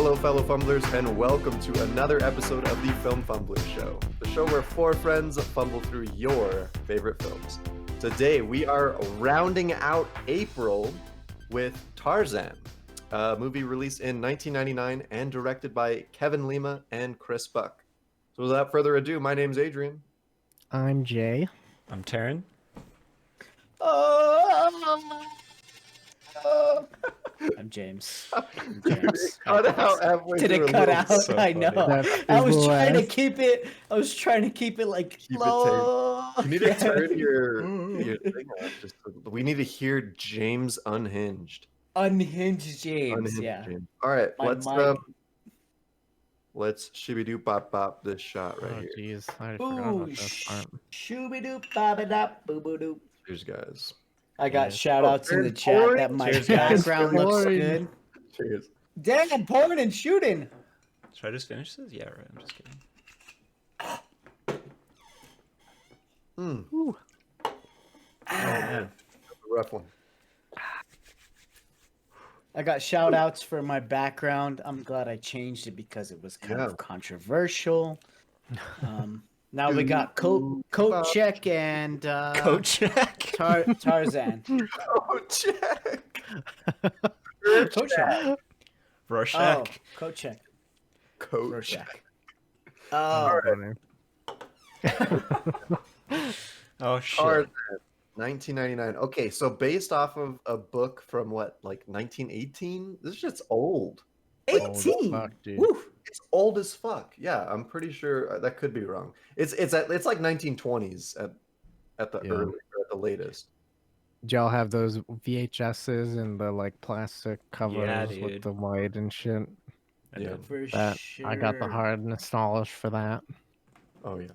Hello, fellow Fumblers, and welcome to another episode of the Film Fumblers Show, the show where four friends fumble through your favorite films. Today, we are rounding out April with Tarzan, a movie released in 1999 and directed by Kevin Lima and Chris Buck. So without further ado, my name's Adrian. I'm Jay. I'm Taran. I'm James. Cut out halfway Did through it a cut little out? bit. So I funny. know. That I was is trying to last. keep it. I was trying to keep it like Keep it low. You need to turn your thing off. We need to hear James unhinged. Unhinged James. Unhinged Yeah. James. All right, My mic. let's shibby bop bop this shot right Oh here. jeez, I already forgot Ooh, about this part. shooby doop, baba dop, boo boo doop. Cheers, guys. I got Cheers. shout outs in the Cheers, chat boys. that my Cheers, guys. background looks Boys. good. Cheers. Damn, pouring and shooting. Should I just finish this? Yeah, right. I'm just kidding. Ooh. Oh man, that's a rough one. I got shout outs for my background. I'm glad I changed it because it was kind Yeah. of controversial. Now we got coat check and Coat check. Tarzan. Oh, check. Coat check. Rorschach. Oh, coat check. Coach. Rorschach. All Oh, right. Oh shit. Tarzan, 1999. Okay, so based off of a book from what, like 1918? This shit's old. 18. Fuck, dude. Woo. It's old as fuck. Yeah, I'm pretty sure that could be wrong. It's like 1920s at the Yeah. early or at the latest. Did y'all have those VHSs and the like plastic covers dude. with the white and shit? I Yeah. did. For That sure. I got the hard nostalgia for that. Oh yeah.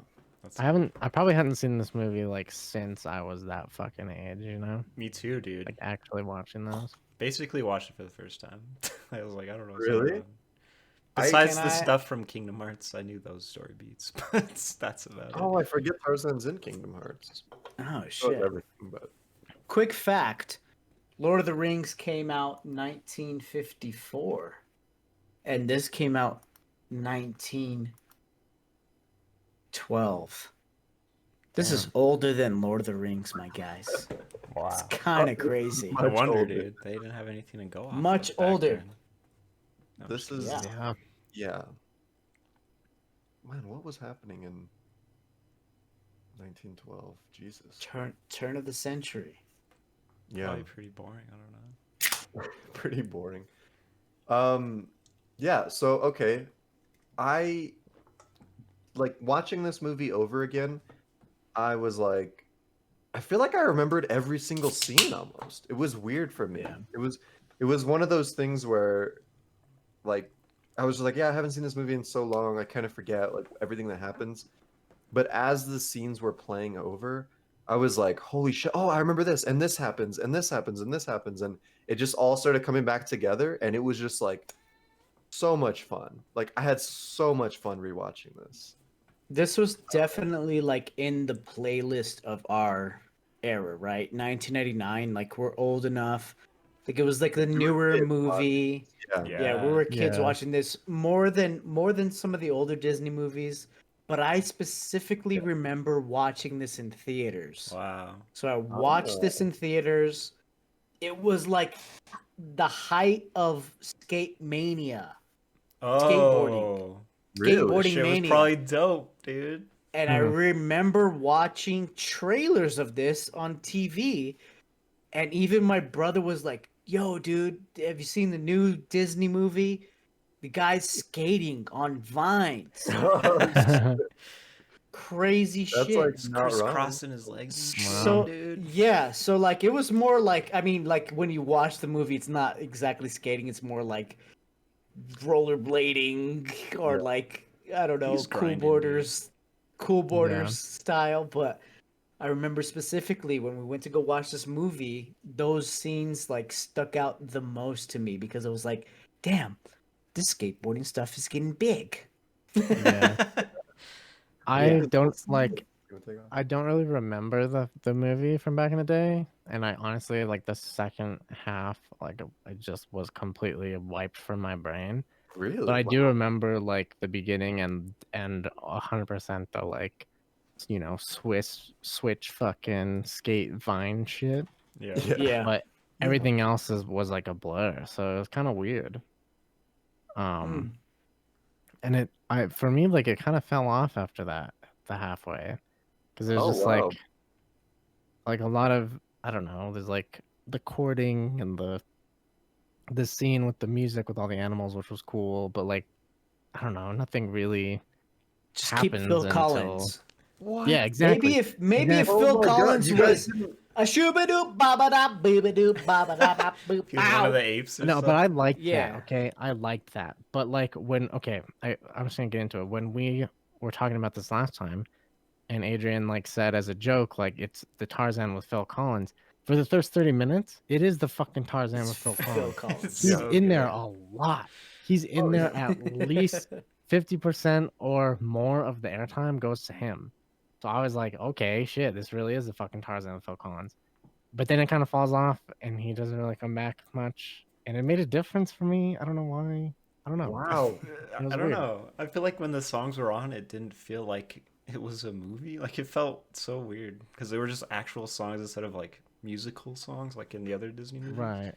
That's I probably hadn't seen this movie like since I was that fucking age, you know? me too, dude. Like actually watching those. Basically watched it for the first time. I was like, I don't know. what's Really? going on. Besides Can the I- stuff from Kingdom Hearts, I knew those story beats, but that's about it. Oh, I forget Tarzan's in Kingdom Hearts. Oh, Not shit. everything, but Quick fact Lord of the Rings came out 1954. And this came out 1912. This is older than Lord of the Rings, my guys. Wow. It's kind of crazy. No much wonder, older. dude. They didn't have anything to go off. Much of back older. then. No, I'm this just is Yeah. Yeah. yeah. Man, what was happening in 1912? Jesus. Turn of the century. kidding. Yeah. Probably pretty boring. I don't know. Pretty boring. Yeah, so okay. I like watching this movie over again, I was like I feel like I remembered every single scene almost. It was weird for me. Yeah. It was one of those things where like I was just like, yeah, I haven't seen this movie in so long. I kind of forget like everything that happens. But as the scenes were playing over, I was like, holy shit. Oh, I remember this and this happens and this happens and this happens and it just all started coming back together and it was just like so much fun. Like I had so much fun rewatching this. This was definitely like in the playlist of our era, right? 1999. Like we're old enough. Like it was like the newer kids movie. Yeah. Yeah, we were kids Yeah. watching this more than some of the older Disney movies. But I specifically remember watching this in theaters. Wow. So I watched this in theaters. It was like the height of skate mania. Oh. Skateboarding Shit was mania. probably dope, dude. And I remember watching trailers of this on TV. And even my brother was like, yo, dude, have you seen the new Disney movie? The guy's skating on vines. Crazy That's shit. like not wrong. Crisscrossing his legs. So dude. yeah, so like it was more like, I mean, like when you watch the movie, it's not exactly skating. It's more like rollerblading or Yeah. like I don't know, He's grinding, cool borders Yeah. style. But I remember specifically when we went to go watch this movie, those scenes like stuck out the most to me because it was like, damn, this skateboarding stuff is getting big. Yeah. I Yeah. don't like You wanna take off? I don't really remember the movie from back in the day, and I honestly like the second half, like I just was completely wiped from my brain. Really? But I do Wow. remember like the beginning and 100% the like, switch fucking skate vine shit. Yeah. Yeah. Yeah. But everything else was like a blur, so it was kind of weird. Mm. And for me, like it kind of fell off after that, the halfway, because it was Oh just wow. like a lot of, I don't know. There's like the courting and the scene with the music with all the animals, which was cool, but like I don't know, nothing really Just keep happens Phil until Collins. What? yeah, exactly. Maybe if Oh Phil my God, Collins you guys was didn't. a shooba doop baba da booba doop baba da ba boop He was one of the bow. apes or No, but I something. liked that. Yeah. Okay, I liked that. But like when I'm just gonna get into it. When we were talking about this last time, and Adrian like said as a joke, like it's the Tarzan with Phil Collins. For the first 30 minutes, it is the fucking Tarzan It's with Phil Phil Collins. Collins. He's So in there good. a lot. He's in Oh there yeah. at least 50% or more of the airtime goes to him. So I was like, okay, shit, this really is the fucking Tarzan with Phil Collins. But then it kind of falls off and he doesn't really come back much. And it made a difference for me. I don't know why. I don't know. Wow. It was I don't weird. know. I feel like when the songs were on, it didn't feel like it was a movie. Like it felt so weird because they were just actual songs instead of like musical songs, like in the other Disney movies. Right.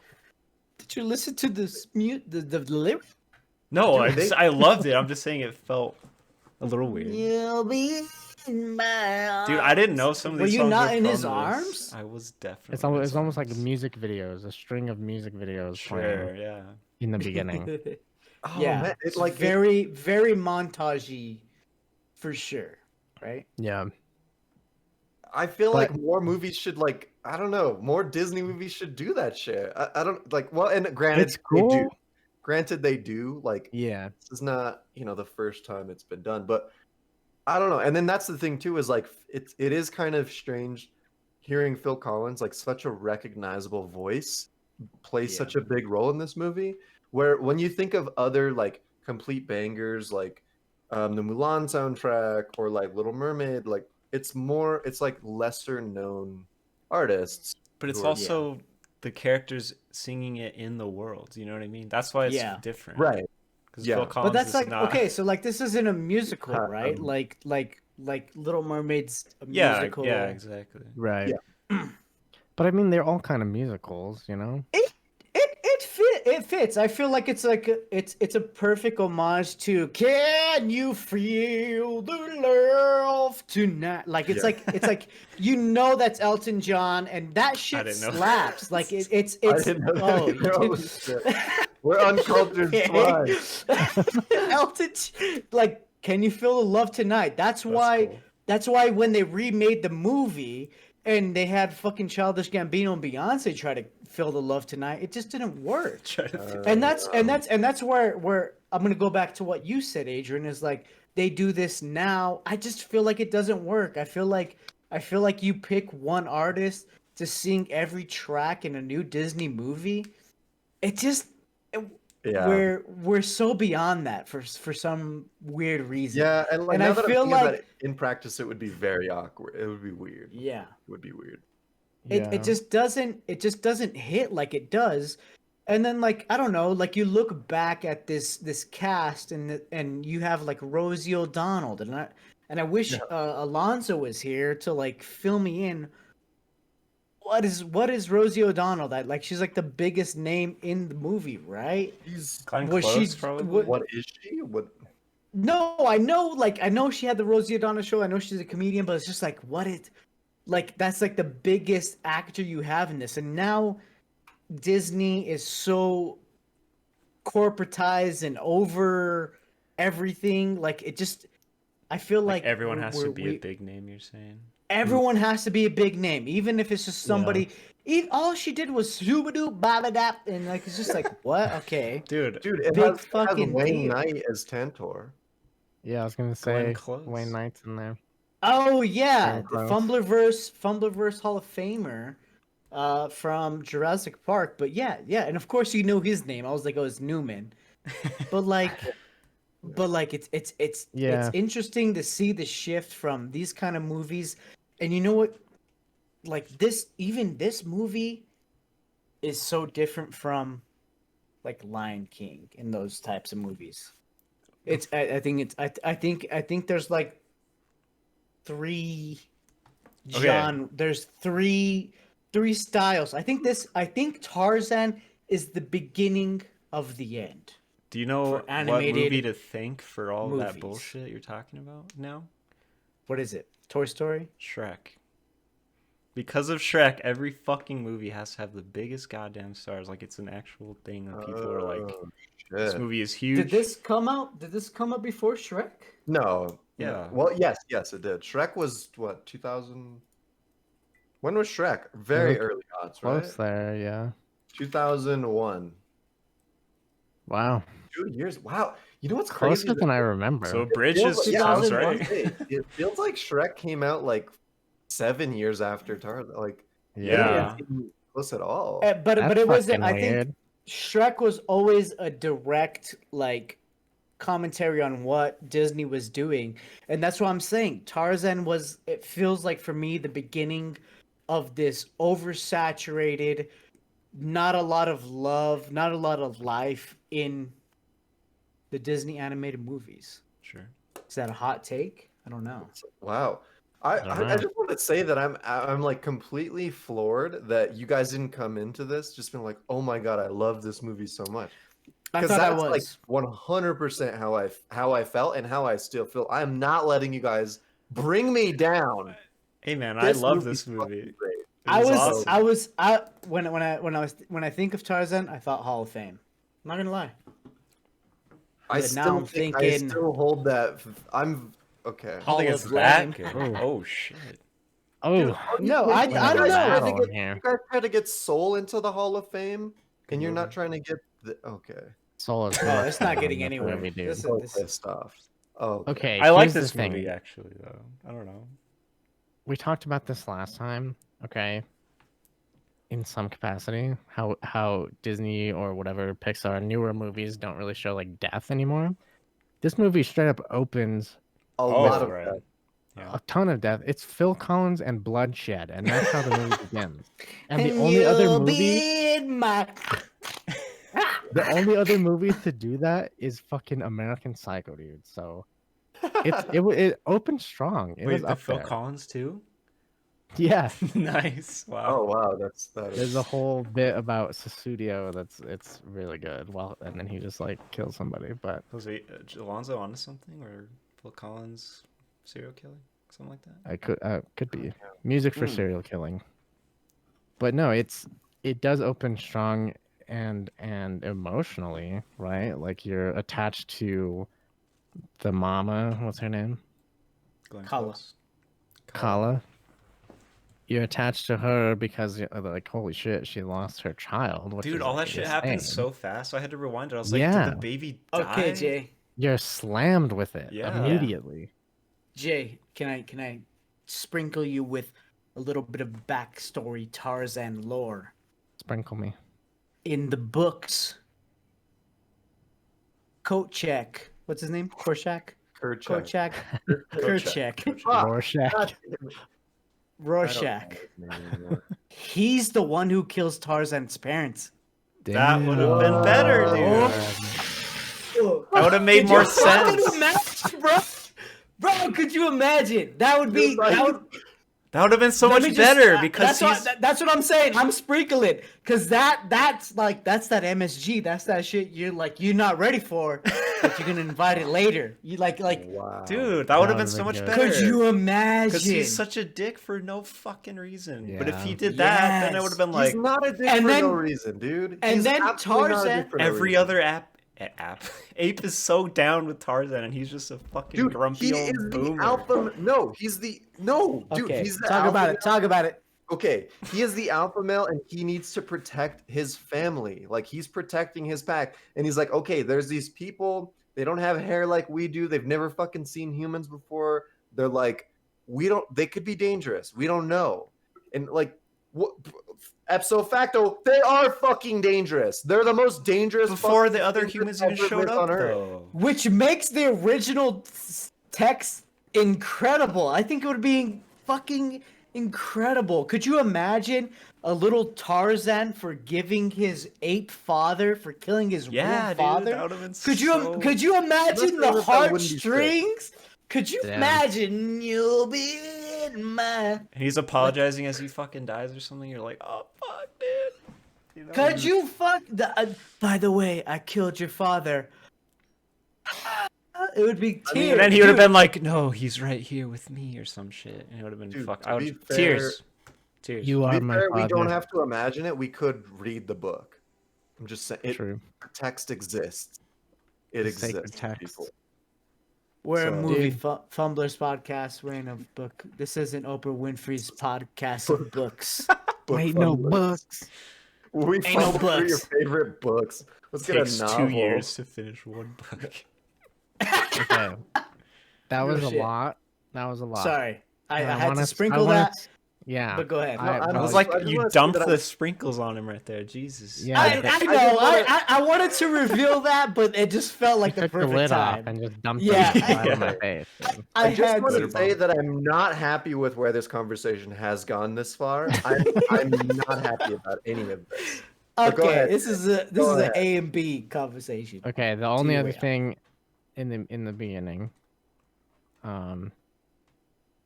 Did you listen to this the lyrics? No, Dude, I loved it. I'm just saying it felt a little weird. You'll be in my arms. Dude, I didn't know some of Were these you songs not were in from his this. arms? I was It's definitely in his almost like arms. music videos, a string of music videos Sure, playing yeah. in the beginning. Oh Yeah, man, it's like very very montagey, for sure. Right? Yeah. I feel But like more movies should like I don't know, more Disney movies should do that shit. I don't like well, and granted it's they do. cool. Granted they do. Like Yeah. this is not the first time it's been done, but I don't know. And then that's the thing too is like it is kind of strange hearing Phil Collins like such a recognizable voice play Yeah. such a big role in this movie. Where when you think of other like complete bangers like the Mulan soundtrack or like Little Mermaid, like it's like lesser known artists But it's who are also the characters singing it in the world. You know what I mean? That's why it's Yeah. different. right. Because Yeah. Phil But Collins But that's is like not. okay, so like this isn't a musical, right? Um, Like Little Mermaid's a Yeah, musical. yeah, exactly. Right. Yeah. But I mean, they're all kind of musicals, you know? It fits. I feel like it's like it's a perfect homage to "Can You Feel the Love Tonight?" Like it's Yeah. it's like that's Elton John, and that shit didn't know slaps. that. Like it's I didn't know that oh either. you Holy didn't. shit. We're uncultured swine. Elton, like, can you feel the love tonight? That's why. cool. That's why when they remade the movie and they had fucking Childish Gambino and Beyonce try to feel the love tonight, it just didn't work. Try to feel- And that's where I'm gonna go back to what you said, Adrian. Is like they do this now. I just feel like it doesn't work. I feel like you pick one artist to sing every track in a new Disney movie. It just Yeah. we're so beyond that for some weird reason. Yeah, and like And now I that I'm feel thinking about like it, in practice it would be very awkward. It would be weird. yeah. It would be weird. Yeah. It just doesn't hit like it does. And then like I don't know, like you look back at this cast and you have like Rosie O'Donnell and I wish Alonzo was here to like fill me in. What is Rosie O'Donnell? That like she's like the biggest name in the movie, right? She's Glenn Was Close, she- probably. what is she? What No, I know she had the Rosie O'Donnell show. I know she's a comedian, but it's just like that's like the biggest actor you have in this. And now Disney is so corporatized and over everything. Like it just I feel Like like everyone has to be we- a big name, you're saying? everyone has to be a big name, even if it's just somebody. All she did was shoo-ba-doo, ba-ba-dap, and like it's just like what? Okay, Dude, dude, it Big has fucking Wayne deal. Knight as Tantor. Yeah, I was gonna Glenn say Close. Wayne Knight's in there. Oh yeah, Very the close. Fumblerverse Hall of Famer, from Jurassic Park. But yeah, and of course you know his name. I was like, oh, it's Newman. But like, it's Yeah. interesting to see the shift from these kind of movies, and you know what? Like this movie is so different from like Lion King and those types of movies. I think there's like three there's three styles. I think Tarzan is the beginning of the end. Do you know For what animated movie to thank for all that movies. bullshit you're talking about now? What is it? Toy Story? Shrek. Because of Shrek, every fucking movie has to have the biggest goddamn stars. Like it's an actual thing that people are like, Oh, this shit. movie is huge. Did this come out before Shrek? No. Yeah. No. Well, yes, it did. Shrek was what, 2000? When was Shrek? Very Look early odds, Close right? there, yeah. 2001. Wow. 2 years. Wow. You know what's crazy? Closer than I remember. So Bridge Feels is like- sounds 2001. right. It feels like Shrek came out like 7 years after Tarzan. Like, Yeah. it didn't close at all. But That's it was fucking I think weird. Shrek was always a direct like commentary on what Disney was doing, and that's what I'm saying. Tarzan was. It feels like for me the beginning of this oversaturated, not a lot of love, not a lot of life in the Disney animated movies. Sure. Is that a hot take? I don't know. Wow. don't I know. just want to say that I'm like completely floored that you guys didn't come into this just being like, oh my god, I love this movie so much. I Because thought I that's like was. 100% how I felt and how I still feel. I'm not letting you guys bring me down. Hey man, This I love movie's this fucking movie. great. When I think of Tarzan, I thought Hall of Fame. I'm not gonna lie. I But now still I'm think I thinking- still hold that. I'm okay. I don't think Hall it's of that Fame. good. Oh shit. Oh, No, I You don't guys know. try to Battle get- here. You guys try to get Soul into the Hall of Fame, Good and you're not movie. trying to get the okay. Soul is Oh, it's not getting That's what anywhere. we do. This is- So pissed off. Oh, Okay, I like here's the this thing. movie actually though. I don't know. We talked about this last time, okay? In some capacity, how Disney or whatever Pixar newer movies don't really show like death anymore. This movie straight up opens a Oh, lot of right. that. Yeah. a ton of death. It's Phil Collins and bloodshed, and that's how the movie begins. And the only other movie, the only other movie to do that is fucking American Psycho, dude. So it opened strong. It Wait, was the up Phil there. Collins too? Yeah. Nice. Wow. Oh wow, that There's is a whole bit about Susudio it's really good. Well, and then he just like kills somebody, but Was it Alonzo onto something or Phil Collins serial killing? Something like that? I could be music for Hmm. serial killing. But no, it does open strong and emotionally, right? Like you're attached to the mama. What's her name? Glenn Kala. Close. Kala. You're attached to her because you're like, holy shit, she lost her child. Which Dude, is, all like, that shit happened insane. so fast. I had to rewind it. I was like, Yeah. did the baby die? Okay, Jay. You're slammed with it Yeah. immediately. Jay, can I sprinkle you with a little bit of backstory Tarzan lore? Sprinkle me. In the books, Kochek, what's his name? Korshak? Kerchak. Korchak. Kerchak. Rorschach. God damn it. I don't know Rorschach. his name anymore. He's the one who kills Tarzan's parents. That would have been better, Whoa. dude. That would have made Could more you fucking sense. imagine, bro? Bro, could you imagine? That would be. Like- That would, That would have been so let much me just- better because that's what I'm saying. I'm sprinkling because that's that MSG. That's that shit you're not ready for, but you're gonna invite it later. You like Wow. dude, that would have That been so would've much been better. good. could you imagine? Because he's such a dick for no fucking reason. But if he Yeah. did that, then I Yes. would have been He's like not a dick And for then- no reason, dude. and He's then absolutely not a dick Tarzan- for no every reason. other app. Ape is so down with Tarzan, and he's just a fucking Dude, grumpy he old is boomer. the alpha. No, he's the no, dude. Okay, He's the talk alpha about male. it. Talk about it. Okay, he is the alpha male, and he needs to protect his family. Like he's protecting his pack, and he's like, okay, there's these people. They don't have hair like we do. They've never fucking seen humans before. They're like, we don't. They could be dangerous. We don't know. And like, what? Ipso facto, they are fucking dangerous. They're the most dangerous Before fucking the other things humans that even ever showed lived up, on Earth. though. Which makes the original text incredible. I think it would be fucking incredible. Could you imagine a little Tarzan forgiving his ape father for killing his Yeah, real dude, father? that would have been Could you imagine the Let's say that wouldn't be sick. heartstrings? Could you Damn. imagine you'll be in my... And he's apologizing as he fucking dies or something. You're like, oh fuck, dude. You know? Could you fuck the? By the way, I killed your father. It would be tears. And then he would have dude. been like, no, he's right here with me or some shit. And it would have been Dude, fuck. to I would be fair- tears. Tears. You To are be my fair, father. we don't have to imagine it. We could read the book. I'm just saying, True. the text exists. It The sacred exists. text. People. We're a So- movie Dude. Fumblers podcast. We're in a book. This isn't Oprah Winfrey's podcast of books. Book Ain't no fumblers. books. We Ain't no fumble through your books. favorite books. Let's get Takes a novel. 2 years to finish one book. Okay. That was Real a shit. lot. That was a lot. Sorry, I And had wanna- to sprinkle I wanna- that. Yeah. But go ahead. I- I'm It was just- like I just you wanna say dumped that the I- sprinkles on him right there. Jesus. Yeah. I but know. wanna- I wanted to reveal that, but it just felt like you the took the perfect lid time. off and just dumped Yeah. it right on my Yeah. face. I just had want to. to say that I'm not happy with where this conversation has gone this far. I'm not happy about any of this. But go Okay, ahead. this is Go an ahead. A and B conversation. Okay, the only your other way out. thing in the beginning,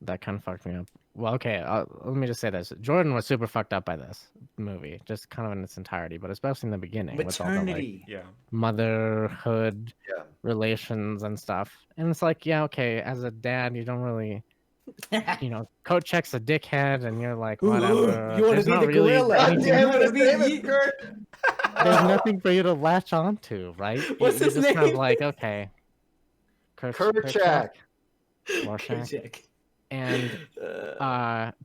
that kind of fucked me up. Well, okay, let me just say this: Jordan was super fucked up by this movie, just kind of in its entirety, but especially in the beginning with all the like Maternity. Yeah. motherhood Yeah. relations and stuff. And it's like, yeah, okay, as a dad, you don't really, coat check's a dickhead, and you're like, Ooh, whatever. you wanna There's be not the really gorilla. God anything- damn it, wanna his be- name is you- Kurt. There's nothing for you to latch onto, right? What's You're his just kind name? of like, okay, Kerchak. Rorschach. Jack. And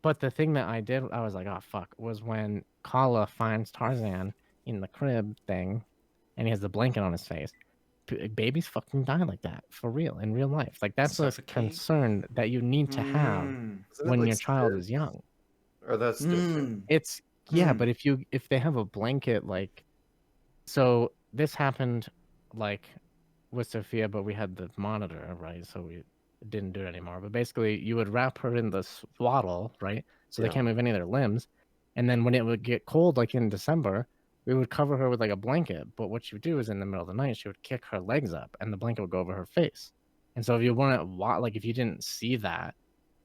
but the thing that I did, I was like, oh fuck, was when Kala finds Tarzan in the crib thing, and he has the blanket on his face. Babies fucking die like that for real in real life. Like that's a Suffocate? concern that you need to have Mm, Isn't it when like your child stairs? is young. Or that's different. mm. It's yeah, Mm. but if they have a blanket like, so this happened like with Sophia, but we had the monitor, right? So we didn't do it anymore. But basically, you would wrap her in the swaddle, right? So they Yeah. can't move any of their limbs. And then when it would get cold, like in December, we would cover her with like a blanket. But what she would do is in the middle of the night, she would kick her legs up, and the blanket would go over her face. And so if you want to, like, if you didn't see that,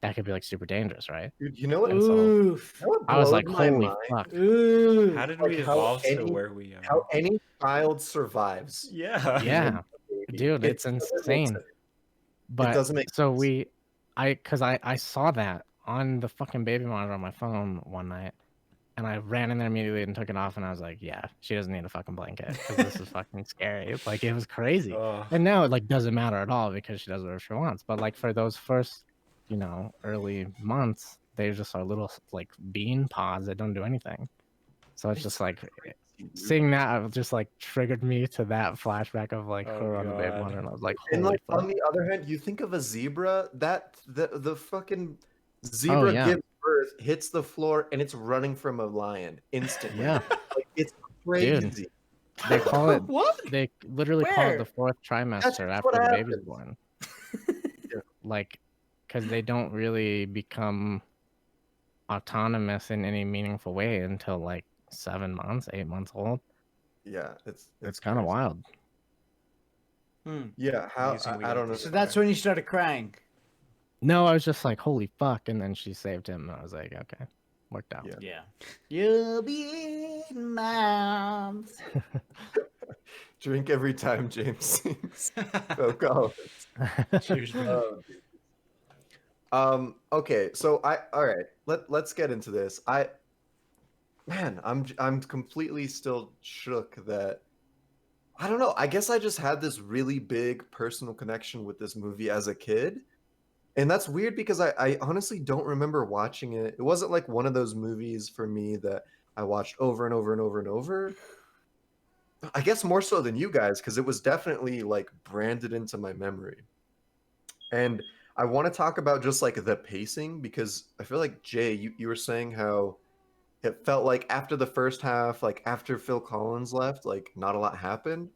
that could be like super dangerous, right? Dude, you know what? And so- Oof. You know what I was blows like, my holy mind? fuck. Ooh. How did Like we how evolve to any- where we are? How any child survives. Yeah. Yeah, baby. dude, It it's doesn't make insane. sense. But doesn't make so sense. I saw that on the fucking baby monitor on my phone one night, and I ran in there immediately and took it off, and I was like, yeah, she doesn't need a fucking blanket because this is fucking scary. Like it was crazy. Oh, And now it like doesn't matter at all because she does whatever she wants. But like for those first, early months, they just are little like bean pods that don't do anything. So it's just like seeing that just like triggered me to that flashback of like Oh, her on the baby God. monitor, and I was like, And holy like fuck. on the other hand, you think of a zebra, that the fucking zebra yeah. gives birth, hits the floor, and it's running from a lion instantly. Yeah, Like it's crazy. they call it. What? They literally call it Where? the fourth trimester just after what the baby's happens. born. Yeah. Like, because they don't really become autonomous in any meaningful way until like 7 months, 8 months old. Yeah, It's kind of crazy. wild. Hmm. Yeah, how Amazing we I got don't know. this So that's when you started crying. No, I was just like, holy fuck. And then she saved him. And I was like, okay, worked out. Yeah. Yeah. You'll be in my arms. Drink every time James sings. Phil Collins. Cheers, bro. Oh, dude. Okay, so all right. Let's get into this. I'm completely still shook that I don't know. I guess I just had this really big personal connection with this movie as a kid. And that's weird because I honestly don't remember watching it. It wasn't like one of those movies for me that I watched over and over and over and over. I guess more so than you guys because it was definitely like branded into my memory. And I want to talk about just like the pacing because I feel like Jay, you were saying how it felt like after the first half, like after Phil Collins left, like not a lot happened.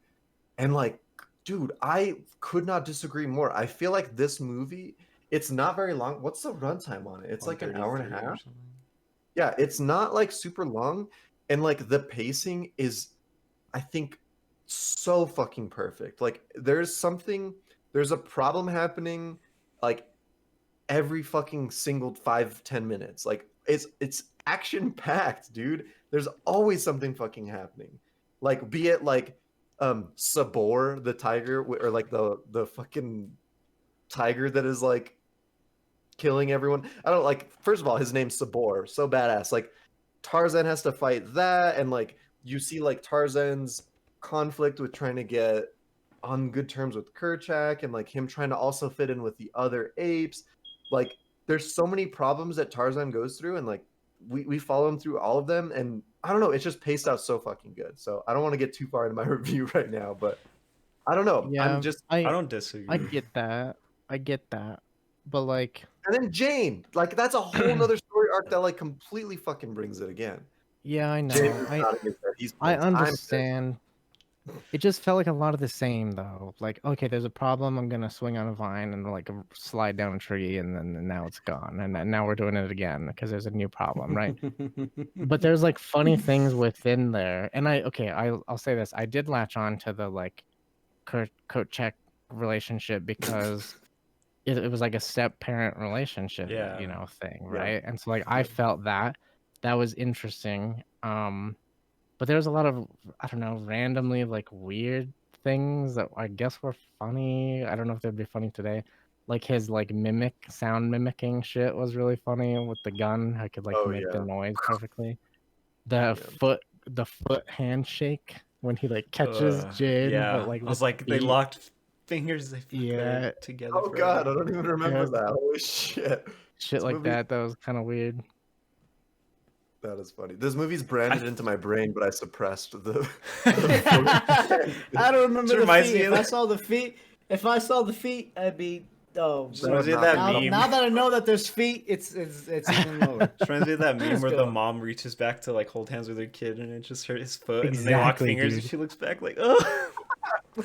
And like, dude, I could not disagree more. I feel like this movie it's not very long. What's the runtime on it? It's like an hour and a 133 or half. something. Yeah, it's not like super long, and like the pacing is, I think, so fucking perfect. Like there's a problem happening like every fucking single 5-10 minutes. Like it's action packed, dude. There's always something fucking happening. Like be it like Sabor the tiger or like the fucking tiger that is like killing everyone. I don't like, first of all, his name's Sabor, so badass. Like Tarzan has to fight that, and like you see like Tarzan's conflict with trying to get on good terms with Kerchak, and like him trying to also fit in with the other apes. Like there's so many problems that Tarzan goes through, and like we follow him through all of them, and I don't know, it's just paced out so fucking good. So I don't want to get too far into my review right now, but I don't know. Yeah, I'm just I I don't disagree. I get that. I get that. But like, and then Jane, like that's a whole nother story arc that like completely fucking brings it again. yeah, I Jane know. is nodding his head. He's I pissed. I'm pissed. understand. It just felt like a lot of the same though. Like, okay, there's a problem. I'm gonna swing on a vine and like slide down a tree, and then now it's gone, and then now we're doing it again because there's a new problem, right? But there's like funny things within there, and I'll say this: I did latch on to the like coat check relationship because it was like a step parent relationship, Yeah. thing, Yeah. right? And so like I felt that was interesting. But there was a lot of, I don't know, randomly like weird things that I guess were funny. I don't know if they'd be funny today. Like his like sound mimicking shit was really funny with the gun. I could like Oh, make the yeah. noise perfectly. The Yeah. foot handshake when he like catches Jin, Yeah. but like I was with like, they feet. locked fingers. They fucked Yeah. together. Oh god, I don't even remember Yeah. that. Holy shit. Shit This like movie- that. That was kind of weird. That is funny. This movie's branded into my brain, but I suppressed the. I don't remember This the reminds feet. me If of I saw the feet, I'd be Just reminds me of that now, meme. now that I know that there's feet, it's even lower. Just reminds me of that meme Let's where go. the mom reaches back to like hold hands with her kid and it just hurt his foot and they lock Exactly, fingers and dude. she looks back like, oh.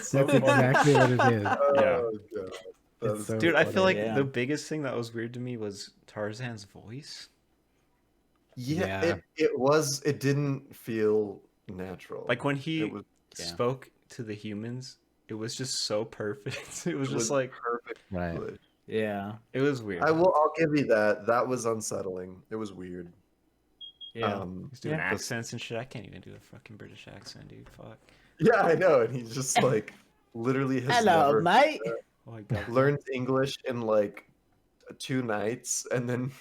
So That's funny. exactly what it is. Yeah. Oh, god. That It's is so Dude, I feel like Yeah. the biggest thing that was weird to me was Tarzan's voice. Yeah, it didn't feel natural. Like when he it was spoke to the humans, it was just so perfect. It was it just was like, perfect Right. English. Yeah. it was weird. I'll give you that. That was unsettling. It was weird. Yeah. He's doing Yeah. accents and shit. I can't even do a fucking British accent, dude. Fuck. Yeah, I know, and he's just like literally has Hello, never mate. Oh my god. learned English in like 2 nights, and then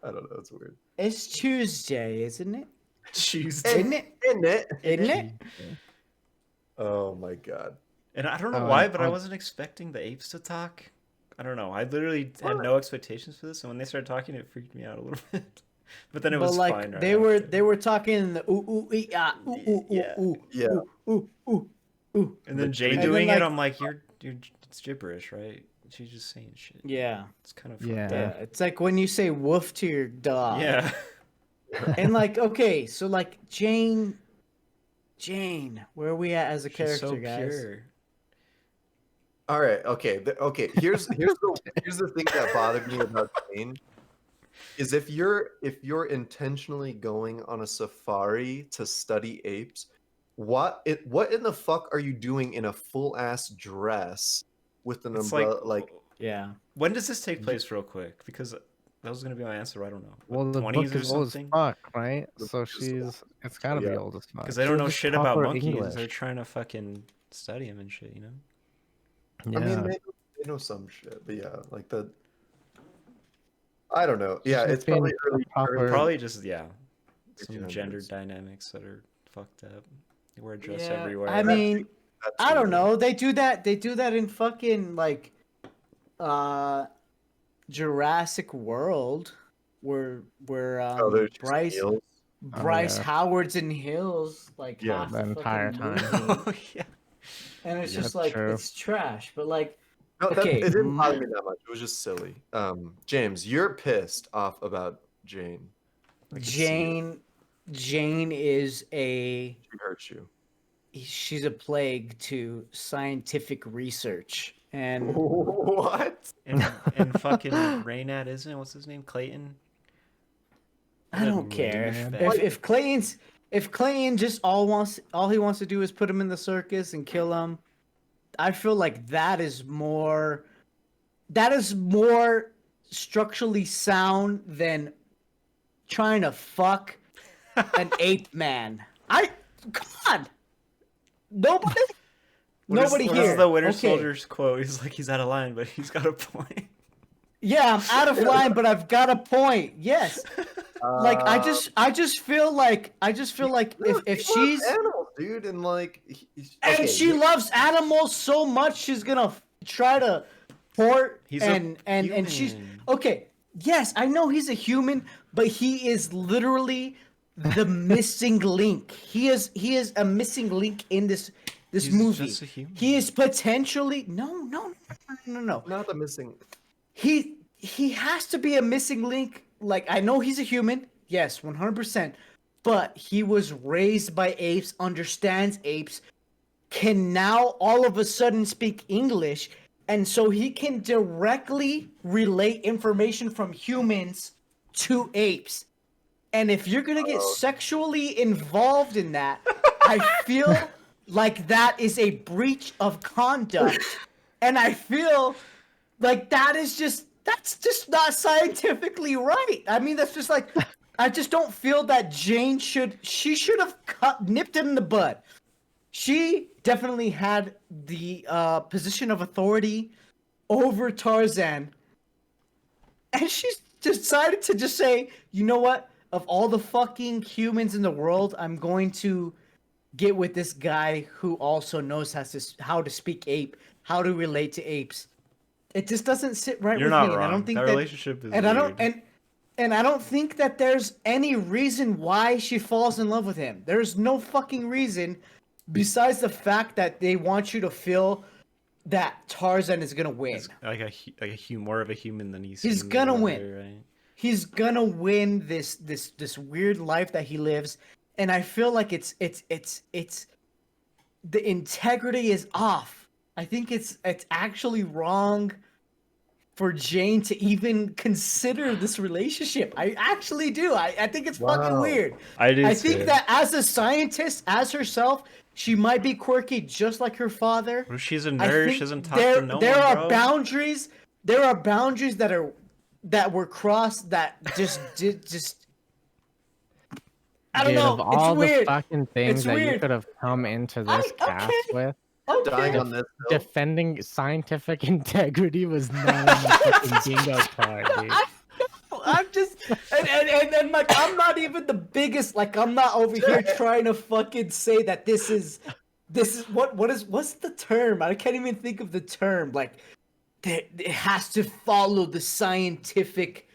I don't know. It's weird. It's Tuesday, isn't it? Tuesday. Isn't it? Isn't it? Isn't it? Oh my god. And I don't know Oh, why, and but I on- wasn't expecting the apes to talk. I don't know. I literally had no expectations for this, and when they started talking, it freaked me out a little bit. But then it was But like fine. Right they were talking in the ooh ooh ee, ah ooh ooh Yeah. ooh Yeah. ooh ooh ooh ooh. And then Like, Jane and then, doing like- it, I'm like, you're it's gibberish, right? She's just saying shit. Yeah. It's kind of Yeah. Yeah. It's like when you say woof to your dog. Yeah. And like, okay, so like Jane, where are we at as a She's character, so guys? pure. All right. Okay. Okay. Here's the thing that bothered me about Jane is if you're intentionally going on a safari to study apes, what in the fuck are you doing in a full ass dress with an It's umbrella? Like Yeah. When does this take place, real quick? Because that was gonna be my answer. I don't know. Well, the 20s book or is old as something? fuck, right? The So book is old. it's gotta be yeah. old as fuck. Because they She don't was know just shit about proper monkeys. English. They're trying to fucking study them and shit, you know? Yeah. I mean, they know some shit, but yeah, like the. I don't know. Yeah, She's it's probably being early. proper- Probably just, yeah. Some 1800s. gender dynamics that are fucked up. They wear a dress Yeah, everywhere. I mean, That I don't too. know. They do that in fucking like Jurassic World where Oh, there's just Bryce meals. yeah. Howard's in Hills like Yeah, half the the entire fucking time. movie. Oh, yeah. And it's Yeah, just that's like true. it's trash. But like No, Okay, it didn't my- bother me that much. It was just silly. James, you're pissed off about Jane. I can see it. Jane is She hurt you. she's a plague to scientific research And What? And fucking Raynad, isn't it? What's his name? Clayton? I What a don't care douchebag. if Clayton just all he wants to do is put him in the circus and kill him. I feel like that is more structurally sound than trying to fuck an ape man. Come on. Nobody What here. is the Winter Okay. Soldier's quote? He's like, he's out of line, but he's got a point. Yeah, I'm out of line, but I've got a point. Yes. Like I just feel like if He loves she's animals, dude, and like, and she loves animals so much she's gonna try to port He's a and she's human. okay. Yes, I know he's a human, but he is literally the missing link. He is a missing link in this He's movie. just a human. He is potentially no. not the missing. He has to be a missing link. Like, I know he's a human, yes, 100%, but he was raised by apes, understands apes, can now all of a sudden speak English, and so he can directly relate information from humans to apes. And if you're gonna get sexually involved in that, I feel like that is a breach of conduct. And I feel like that's just not scientifically right. I mean, that's just like, I just don't feel that she should have nipped it in the bud. She definitely had the position of authority over Tarzan. And she's decided to just say, you know what? Of all the fucking humans in the world, I'm going to get with this guy who also knows how to speak ape, how to relate to apes. It just doesn't sit right You're with not me. wrong. And I don't think that that relationship is and weird. I don't and I don't think that there's any reason why she falls in love with him. There's no fucking reason besides the fact that they want you to feel that Tarzan is gonna win. He's like more of a human than He's seems gonna or win. whatever, right? He's gonna win this weird life that he lives, and I feel like it's the integrity is off. I think it's actually wrong for Jane to even consider this relationship. I actually do. I think it's fucking Wow. weird. I do I too. think that as a scientist, as herself, she might be quirky just like her father. Well, she's a I nerd. think She doesn't talk to no there one, are bro. boundaries. There are boundaries that were crossed that just I don't Dude, know. of all It's weird. the fucking things It's that you weird. could have come into this cast okay. with, Dying Okay. on this hill. defending scientific integrity was not on the fucking bingo card, dude. I'm just and like I'm not even the biggest, like I'm not over here trying to fucking say that this is what's the term? I can't even think of the term. Like it has to follow the scientific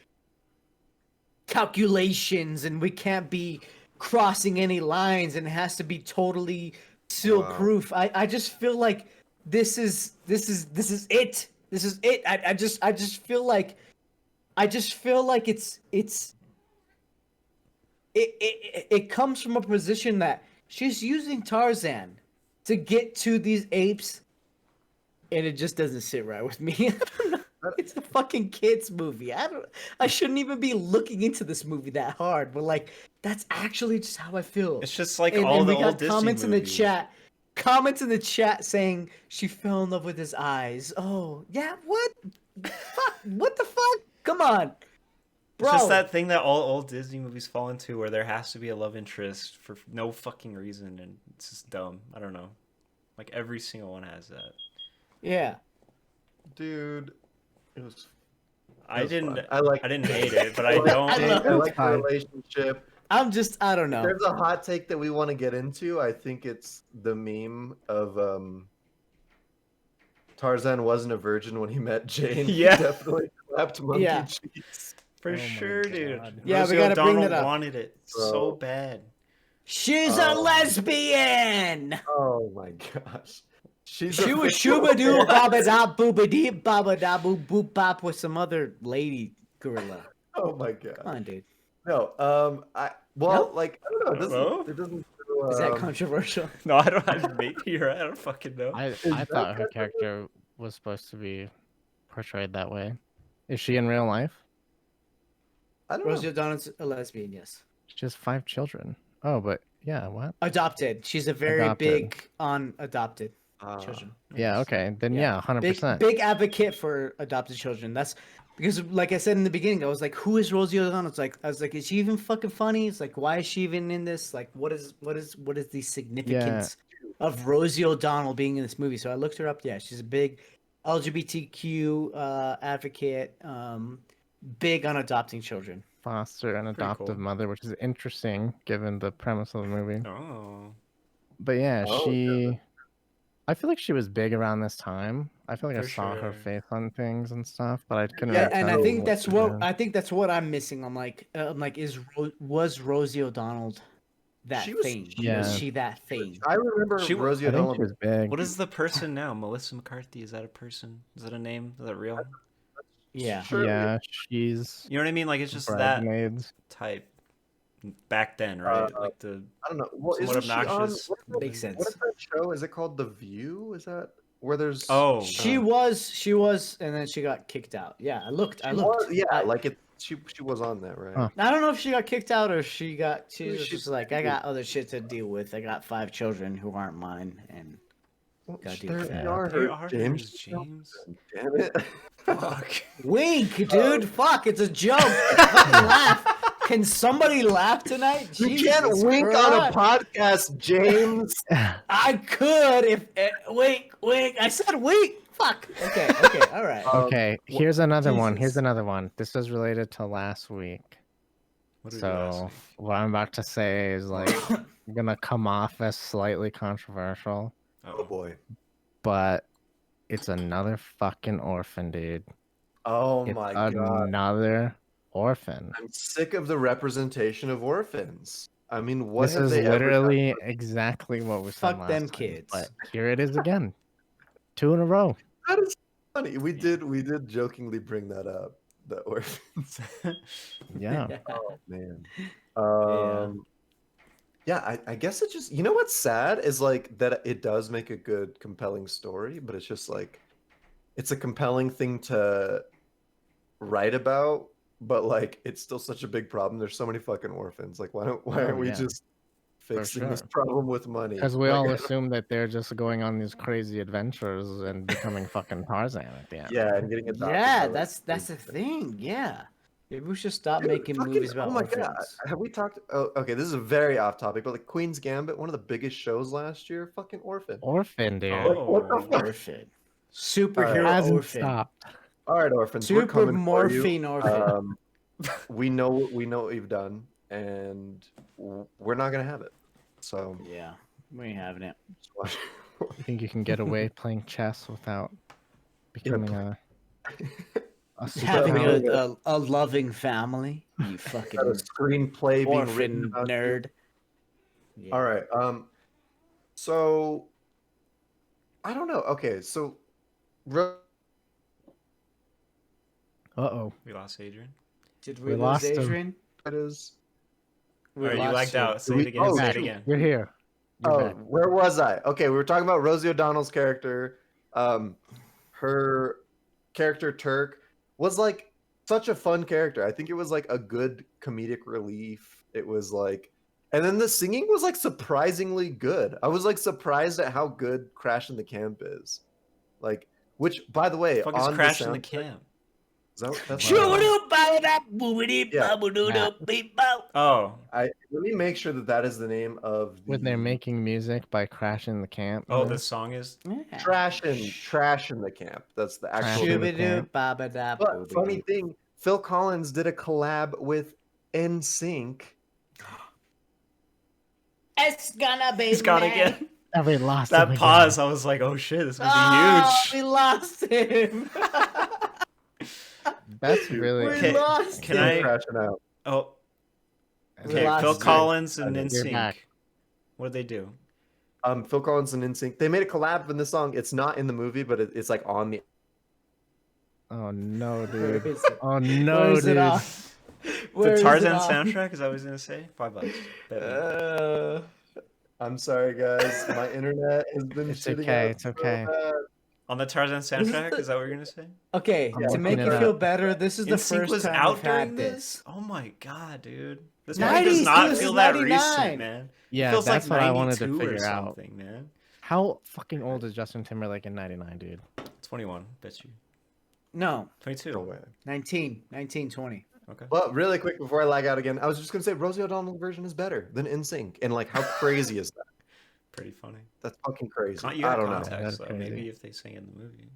calculations and we can't be crossing any lines and it has to be totally seal proof. I just feel like this is it. This is it. I just feel like it comes from a position that she's using Tarzan to get to these apes, and it just doesn't sit right with me. I don't know. It's a fucking kids movie. I shouldn't even be looking into this movie that hard, but like that's actually just how I feel. It's just like And all the we got old Disney comments movies. in the chat. Comments in the chat saying she fell in love with his eyes. Oh yeah, what? Fuck! What the fuck? Come on, bro. It's just that thing that all old Disney movies fall into, where there has to be a love interest for no fucking reason, and it's just dumb. I don't know. Like every single one has that. Yeah. Dude, it was. I was didn't. fun. I didn't hate it, but I don't. I like the fine. relationship. I don't know. There's a hot take that we want to get into. I think it's the meme of Tarzan wasn't a virgin when he met Jane. Yeah. He definitely clapped monkey Yeah. cheeks. For Oh my sure, dude. God. Yeah, we Rosie gotta bring O'Donnell that up. wanted it so Bro. bad. She's a Oh. lesbian. Oh my gosh. She was shooba doo baba da booba dee baba da boo boop bop with some other lady gorilla. Oh my god. Come on, dude. No, I No? like I don't know. Hello? It doesn't feel, Is that controversial? No, I don't. Maybe you're right. I don't fucking know. I Is thought that her character was supposed to be portrayed that way. Is she in real life? I don't Rosie know. O'Donnell's a lesbian, yes. She has 5 children. Oh, but yeah, what? Adopted. She's a very Adopted. big on adopted Ah. children. Yeah, okay. Then yeah, 100%. Big advocate for adopted children. That's because, like I said in the beginning, I was like, "Who is Rosie O'Donnell?" It's like I was like, "Is she even fucking funny?" It's like, "Why is she even in this? Like, what is the significance of Rosie O'Donnell being in this movie?" So I looked her up. Yeah, she's a big LGBTQ advocate. Big on adopting children. Foster and Pretty adoptive cool. mother, which is interesting given the premise of the movie. Oh. But yeah, Oh, she. I feel like she was big around this time. I feel like I For saw her sure. face on things and stuff, but I couldn't. Yeah, really And tell I think what that's she what did. I'm missing. I'm like, was Rosie O'Donnell that She was- thing? she Yeah. Was she that thing? I remember She- Rosie I think O'Donnell. she was big. What is the person now? Melissa McCarthy? Is that a person? Is that a name? Is that real? Yeah. Sure. Yeah, she's You know what I mean? Like it's just that bridesmaids. type back then, right? Like the I don't know. Well, somewhat isn't she on? obnoxious. Makes sense. What is that show? Is it called The View? Is that where there's? Oh, She was, and then she got kicked out. Yeah, I looked. She was, yeah, like it. She was on that, right? Huh. I don't know if she got kicked out or she was She- just like, I got other shit to deal with. I got 5 children who aren't mine, and Well, Gotta do there that. they are, They her, are James. hers, James. Damn it! Fuck. wink, dude. Fuck, it's a joke. Fucking laugh. Can somebody laugh tonight? You can't Jesus wink on a Christ. podcast, James. I could if wink. I said wink. Fuck. Okay. All right. Okay, here's another one. Here's Jesus. another one. This is related to last week. What did we do last So week? what I'm about to say is like gonna come off as slightly controversial, Oh boy. but it's another fucking orphan, dude. Oh It's my god. another orphan. I'm sick of the representation of orphans. I mean, what This have is they ever done? literally exactly what we said Fuck last them time, kids. But here it is again. 2 in a row. That is funny. We did jokingly bring that up. The orphans. Yeah. Oh man. Yeah, I guess it just, you know what's sad is like that it does make a good compelling story, but it's just like it's a compelling thing to write about, but like it's still such a big problem. There's so many fucking orphans. Like why aren't we yeah. just fixing this sure. problem with money? Because we Like, all I don't- assume that they're just going on these crazy adventures and becoming fucking Tarzan at the end. yeah, and getting adopted. Yeah, by, like, that's the thing. Yeah. Maybe we should stop Dude, making fucking- movies about oh my orphans. god, have we talked? Oh, okay, this is a very off topic, but like Queen's Gambit, one of the biggest shows last year, fucking orphan. Orphan, dude. Oh. What the fuck? Orphan. Superhero Hasn't orphan. stopped. All right, orphans, we're Super coming for you. morphine orphan. We know what you've done, and we're not gonna have it. So Yeah, we ain't having it. just watch- You think you can get away playing chess without becoming a Having superpower? a loving family. You fucking got a screenplay being written orphan about you. nerd. Yeah. All right. So I don't know. Okay, so Uh-oh. We lost Adrian. Did We we, lose lost him. Adrian? it is. We Or you lost lagged you. out. Say We- it again. oh, say it shoot. again. You're here. You're Oh, back. where was I? Okay, we were talking about Rosie O'Donnell's character. Her character Turk was like such a fun character. I think it was like a good comedic relief. It was like, and then the singing was like surprisingly good. I was like surprised at how good Crash in the Camp is. Like, which by the way, Fuck is on Crash the in the soundtrack- Camp? Is that, that's Oh. let me make sure that is the name of the When they're making music by crashing the camp. Oh, you know? the song is. Yeah. trash in the camp. That's the Trash actual in name. the Shoo-ba-doo, camp. ba-ba-da, But boo-ba-doo. funny thing, Phil Collins did a collab with NSYNC. It's gonna be. He's got man. again. And we lost him That again. pause, I was like, oh shit, this is gonna Oh, be we lost him. That's Dude, really... we Okay, lost can him. I- Crashing out. huge. Oh, We okay. lost Phil you. Collins and You're back. NSYNC. What did they do? Phil Collins and NSYNC. They made a collab in the song. It's not in the movie, but it's like on the. Oh, no, Where dude. is it? Oh, no, Where is dude. it off? Where The is it Tarzan off? soundtrack? Is that what I was gonna say? $5. Bet me. I'm sorry, guys. My internet has been It's shitting okay, out it's so okay. bad. On the Tarzan soundtrack, is that what you're gonna say? Okay, I'm to looking make it you up. feel better, this is the NSYNC first was time out we've during had this? Oh my god, dude. This 90s, movie does dude, not this feel is that 99. recent, man. It Yeah, feels that's like what I wanted to 92 or figure out. something, man. How fucking old is Justin Timberlake in '99, dude? 21, bet you. No, 22. No way. 19, 20. Okay. Well, really quick before I lag out again, I was just gonna say Rosie O'Donnell's version is better than NSYNC, and like how crazy is that? Pretty funny. That's fucking crazy. You I got don't know. context, That's though. crazy. Maybe if they sang in the movie.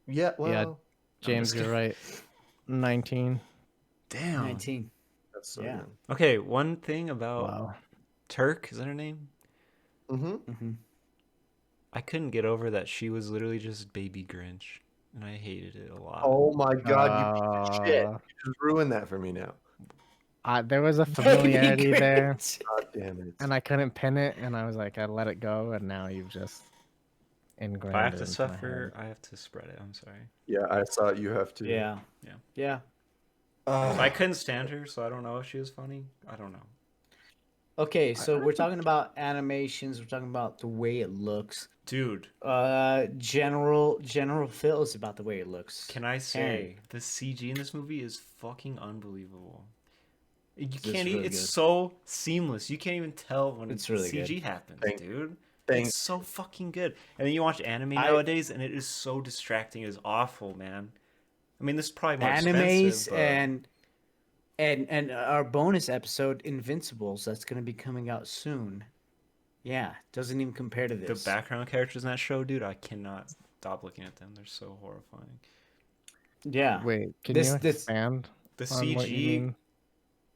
Yeah, well, James, just you're right. 19. Damn. 19. that's so Yeah. Okay, one thing about Wow. Turk, is that her name? Mm-hmm. I couldn't get over that she was literally just Baby Grinch, and I hated it a lot. Oh my god, you piece of shit! Uh, You just ruined that for me now. There was a familiarity there, God damn it! and I couldn't pin it, and I was like, I let it go, and now you've just ingrained If I have it to into my suffer, head. I have to spread it. I'm sorry. Yeah, I saw it. You have to. Yeah. Yeah. Yeah. I couldn't stand her, so I don't know if she was funny. I don't know. Okay, so we're talking about animations. We're talking about the way it looks. Dude, General feels about the way it looks. can I say Aaron. the CG in this movie is fucking unbelievable. You It's can't really it's good. so seamless. You can't even tell when It's really CG good. happens, Thank- dude. Thanks. It's so fucking good. And then you watch anime nowadays, and it is so distracting. It is awful, man. I mean, this is probably more Animes expensive, but... and our bonus episode Invincibles that's going to be coming out soon. Yeah, doesn't even compare to The this. background characters in that show, dude, I cannot stop looking at them. They're so horrifying. Yeah. Wait, can This- you this- expand The on what you CG, mean?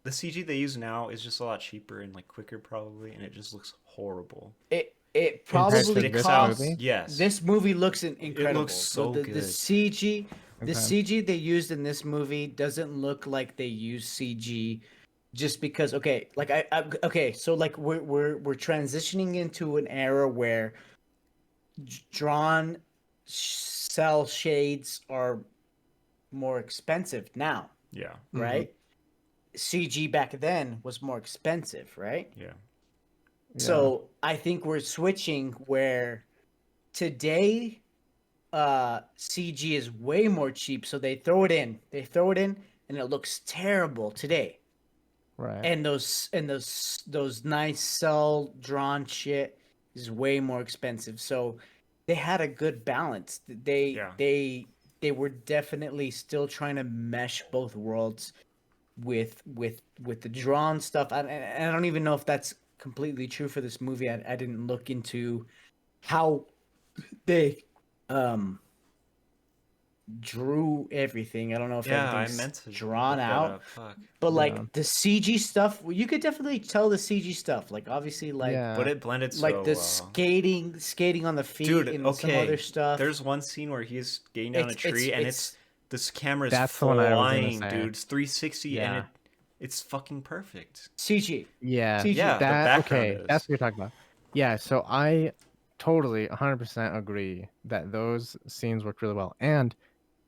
the CG they use now is just a lot cheaper and like quicker probably, and it just looks horrible. It Compared to probably this costs. movie? Yes. This movie looks incredible. looks so the good. CG, the Okay. CG they used in this movie doesn't look like they use CG, just because. Okay, like okay, so like we're transitioning into an era where drawn cell shades are more expensive now, Yeah. right? CG back then was more expensive, right? Yeah. So I think we're switching where today CG is way more cheap, so they throw it in. And it looks terrible today. Right. And those nice cell drawn shit is way more expensive. So they had a good balance. They were definitely still trying to mesh both worlds with the drawn stuff. I don't even know if that's completely true for this movie. I didn't look into how they drew everything. I don't know if Yeah, I everything's meant to drawn look that out. up. Fuck. But like Yeah. the CG stuff, you could definitely tell the CG stuff. Like obviously, like yeah. But it blended so like the well. skating on the feet, Dude, and some okay. other stuff. There's one scene where he's skating down a It's- tree, and it's- this camera is That's the one I was gonna flying, say. dude. It's 360, and Yeah. it's fucking perfect. CG. Yeah, CG. Yeah, the that background okay. is. That's what you're talking about. Yeah, so I totally 100% agree that those scenes worked really well, and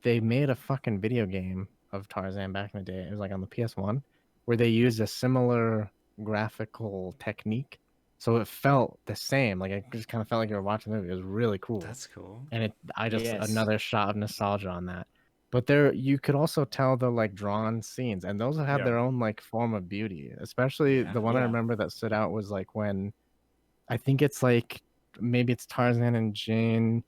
they made a fucking video game of Tarzan back in the day. It was like on the PS1, where they used a similar graphical technique, so it felt the same. Like it just kind of felt like you were watching the movie. It was really cool. That's cool. And Yes. another shot of nostalgia on that. But there you could also tell the like drawn scenes, and those had Yeah. their own like form of beauty. Especially Yeah. the one I Yeah. remember that stood out was like when I think it's like maybe it's Tarzan and Jane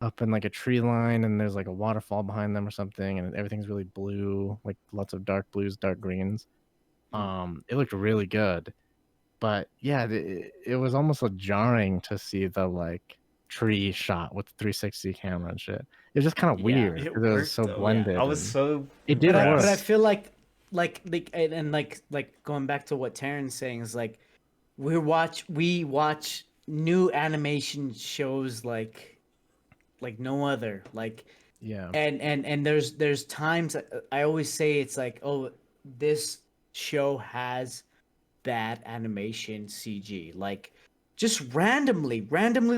up in like a tree line, and there's like a waterfall behind them or something, and everything's really blue, like lots of dark blues, dark greens. It looked really good. But yeah, it was almost jarring to see the like tree shot with the 360 camera and shit. It was just kind of Yeah, weird It because it was worked, so though. blended. I was and- so. It did impressed. work. But I feel like going back to what Taryn's saying is like we watch new animation shows like no other. Like yeah, and there's times I always say it's like, oh, this show has bad animation CG, like just randomly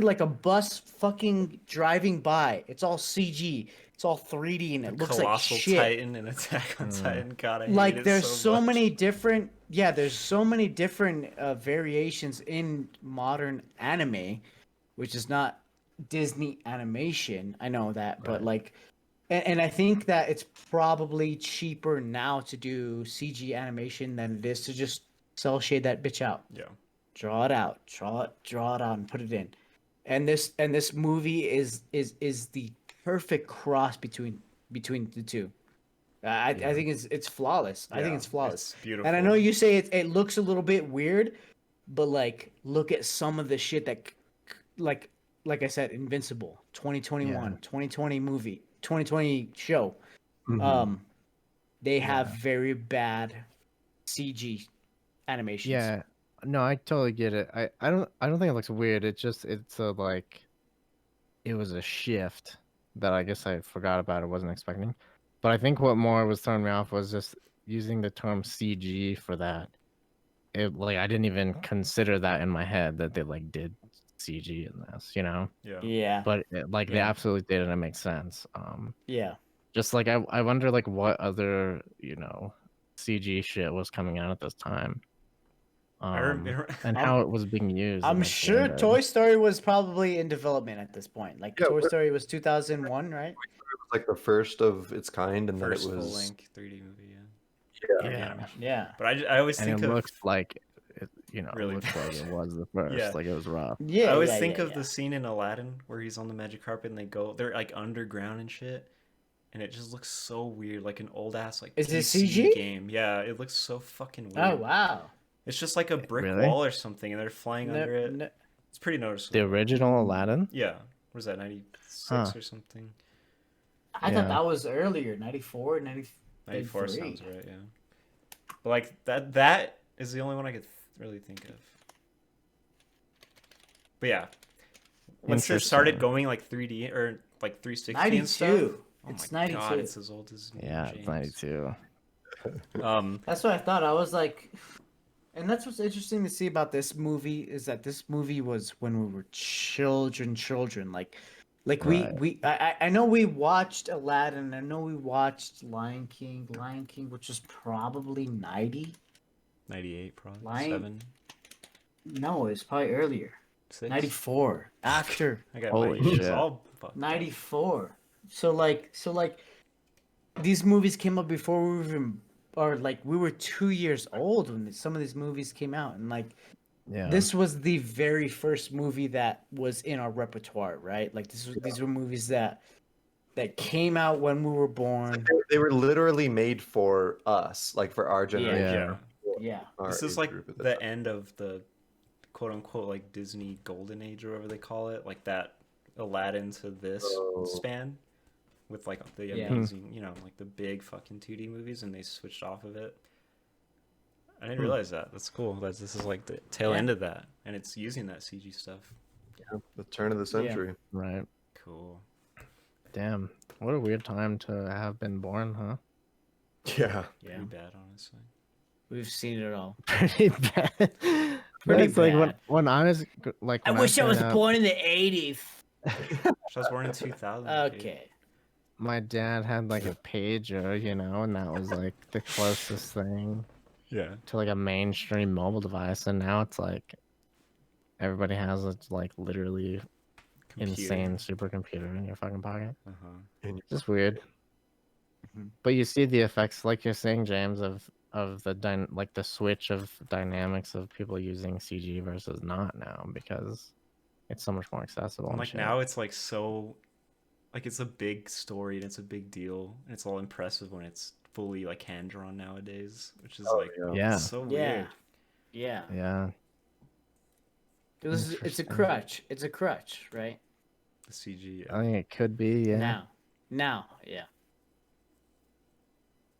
like a bus fucking driving by, it's all CG, it's all 3D, and it looks like Colossal shit. Titan and Attack on Titan. God, I hate Like it there's so so much. many different variations in modern anime, which is not Disney animation. I know that, but Right. like, and I think that it's probably cheaper now to do CG animation than it is to just cell shade that bitch out, Yeah. draw it out, draw it out, and put it in. And this movie is the perfect cross between the two. I Yeah. think it's flawless. I think Yeah, it's flawless. It's beautiful. And I know you say it looks a little bit weird, but like look at some of the shit that like I said, Invincible, 2021, 2020 movie, 2020 show. Mhm. They have very bad CG animations. Yeah, no, I totally get it. I don't think it looks weird. It's a like it was a shift that I guess I forgot about. I wasn't expecting. But I think what more was throwing me off was just using the term CG for that. It like I didn't even consider that in my head that they like did CG in this, you know. Yeah. Yeah. But like they Yeah. absolutely did, and it makes sense. Yeah. Just like I wonder like what other CG shit was coming out at this time. I remember. And I'm- how it was being used. I'm and sure expanded. Toy Story was probably in development at this point. Like Yeah, Toy we're- Story was 2001, right? It was like the first of its kind, and First then it full was length 3D movie. yeah. Yeah. Animation. Yeah. But I always And think it of looks like it, Really it looks like it bad. was the first. Yeah. Like it was rough. Yeah. I always yeah, think yeah, of yeah. the scene in Aladdin where he's on the magic carpet and they're like underground and shit, and it just looks so weird, like an old ass like Is it PC CG? game. Yeah, it looks so fucking weird. Oh wow. It's just like a brick Really? wall or something, and they're flying under it. It's pretty noticeable. The original Aladdin. Yeah. What was that, 96 Huh. or something? I Yeah. thought that was earlier, 94, 94 93. sounds right, yeah. But like that is the only one I could really think of. But yeah. Once it started Interesting. going like 3D or like 360 and stuff. 92. Oh It's my 92. god, it's as old as Yeah, it's James. 92. That's what I thought. I was like, and that's what's interesting to see about this movie is that this movie was when we were children. Like Right. I know we watched Aladdin. I know we watched Lion King, which was probably 90. 98 probably. Lion- 7. No, it's probably earlier. 6. 94. After I got Holy my years shit. all fucked. 94. So like these movies came up before we were even, or like we were 2 years old when some of these movies came out, and like Yeah. this was the very first movie that was in our repertoire, right? Like these were movies that came out when we were born. They were literally made for us, like for our generation. Yeah. Yeah. our This is age like group at the time. end of the quote unquote like Disney golden age or whatever they call it, like that Aladdin to this Oh. span with like the Yeah. amazing, like the big fucking 2D movies, and they switched off of it. I didn't realize that. That's cool. This is like the tail Yeah. end of that, and it's using that CG stuff. The turn of the century. Right. Cool. Damn. What a weird time to have been born, huh? Yeah. Yeah. Pretty bad, honestly. We've seen it all. Pretty bad. Pretty It's like bad. when I was like. I when wish I was turned up, born in the 80s. I was born in 2000. dude. Okay. My dad had like a pager, and that was like the closest thing Yeah. to like a mainstream mobile device, and now it's like everybody has it's like literally Computer. insane supercomputer in your fucking pocket. Uh-huh. Just weird. Mhm. But you see the effects, like you're saying, James, of the like the switch of dynamics of people using CG versus not now because it's so much more accessible. And and like shit. now it's like so like it's a big story and it's a big deal and it's all impressive when it's fully like hand drawn nowadays, which is Oh, like yeah. Yeah. so Yeah. weird. Yeah. Yeah. It's a Interesting. crutch. It's a crutch, right? The CG. I think it could be. Yeah. Now, yeah.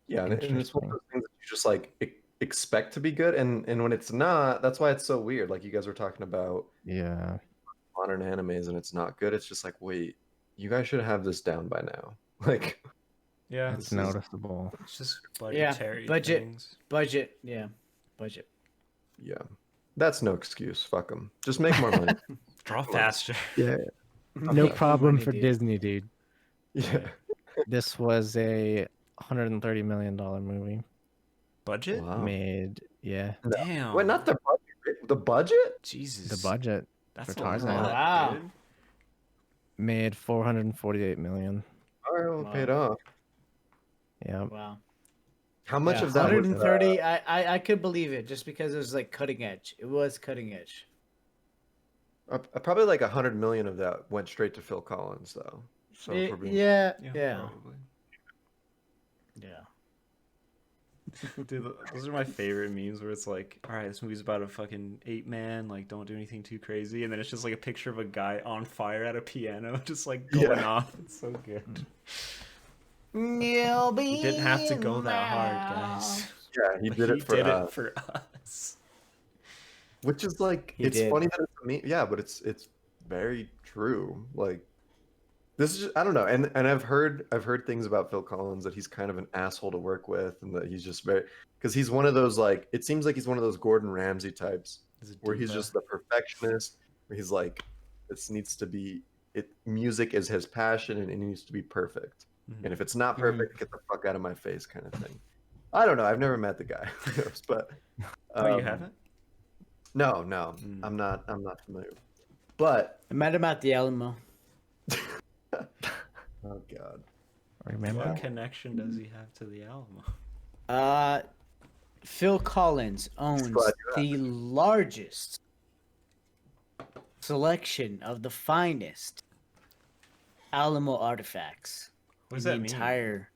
Yeah, and it's one Interesting. of those things that you just like expect to be good, and when it's not, that's why it's so weird. Like you guys were talking about Yeah. modern animes, and it's not good. It's just like, wait, you guys should have this down by now. Like, Yeah. It's This is- noticeable. It's just Yeah, budgetary budget. things. Budget. Yeah. Budget. yeah, that's no excuse. Fuck them. Just make more money. Draw faster. Yeah. No Make problem money, for dude. Disney, dude. Yeah. This was a $130 million movie Budget? Wow. made. Yeah. Damn. Wait, not the budget. The budget? Jesus. The budget. That's for a Tarzan. lot, Wow. dude. made 448 million. All right, well, Wow. paid off. Yeah. Wow. How much Yeah, of that was 130. I could believe it just because it was like cutting edge. It was cutting edge. probably like 100 million of that went straight to Phil Collins, though. So if we're being Yeah. Probably. Yeah. Dude, those are my favorite memes where it's like, all right, this movie's about a fucking ape man, like don't do anything too crazy, and then it's just like a picture of a guy on fire at a piano, just like going off. It's so good. You'll be He didn't have to go in that hard, my guys. yeah, he But did it for did us. it for us. Which is like He it's did. funny that it's a meme. Yeah, but it's very true. Like this is just, I don't know, and I've heard things about Phil Collins that he's kind of an asshole to work with, and that he's just very because he's one of those like it seems like he's one of those Gordon Ramsay types He's a where he's diva. just the perfectionist. Where he's like, this needs to be it. Music is his passion, and it needs to be perfect. Mhm. And if it's not perfect, get the fuck out of my face, kind of thing. I don't know. I've never met the guy, but Oh, you um, haven't? No, Mm. I'm not familiar. But I met him at the Alamo. oh god, Remember? What connection does he have to the Alamo? Phil Collins owns glad you the largest selection of the finest Alamo artifacts What does in that the mean? entire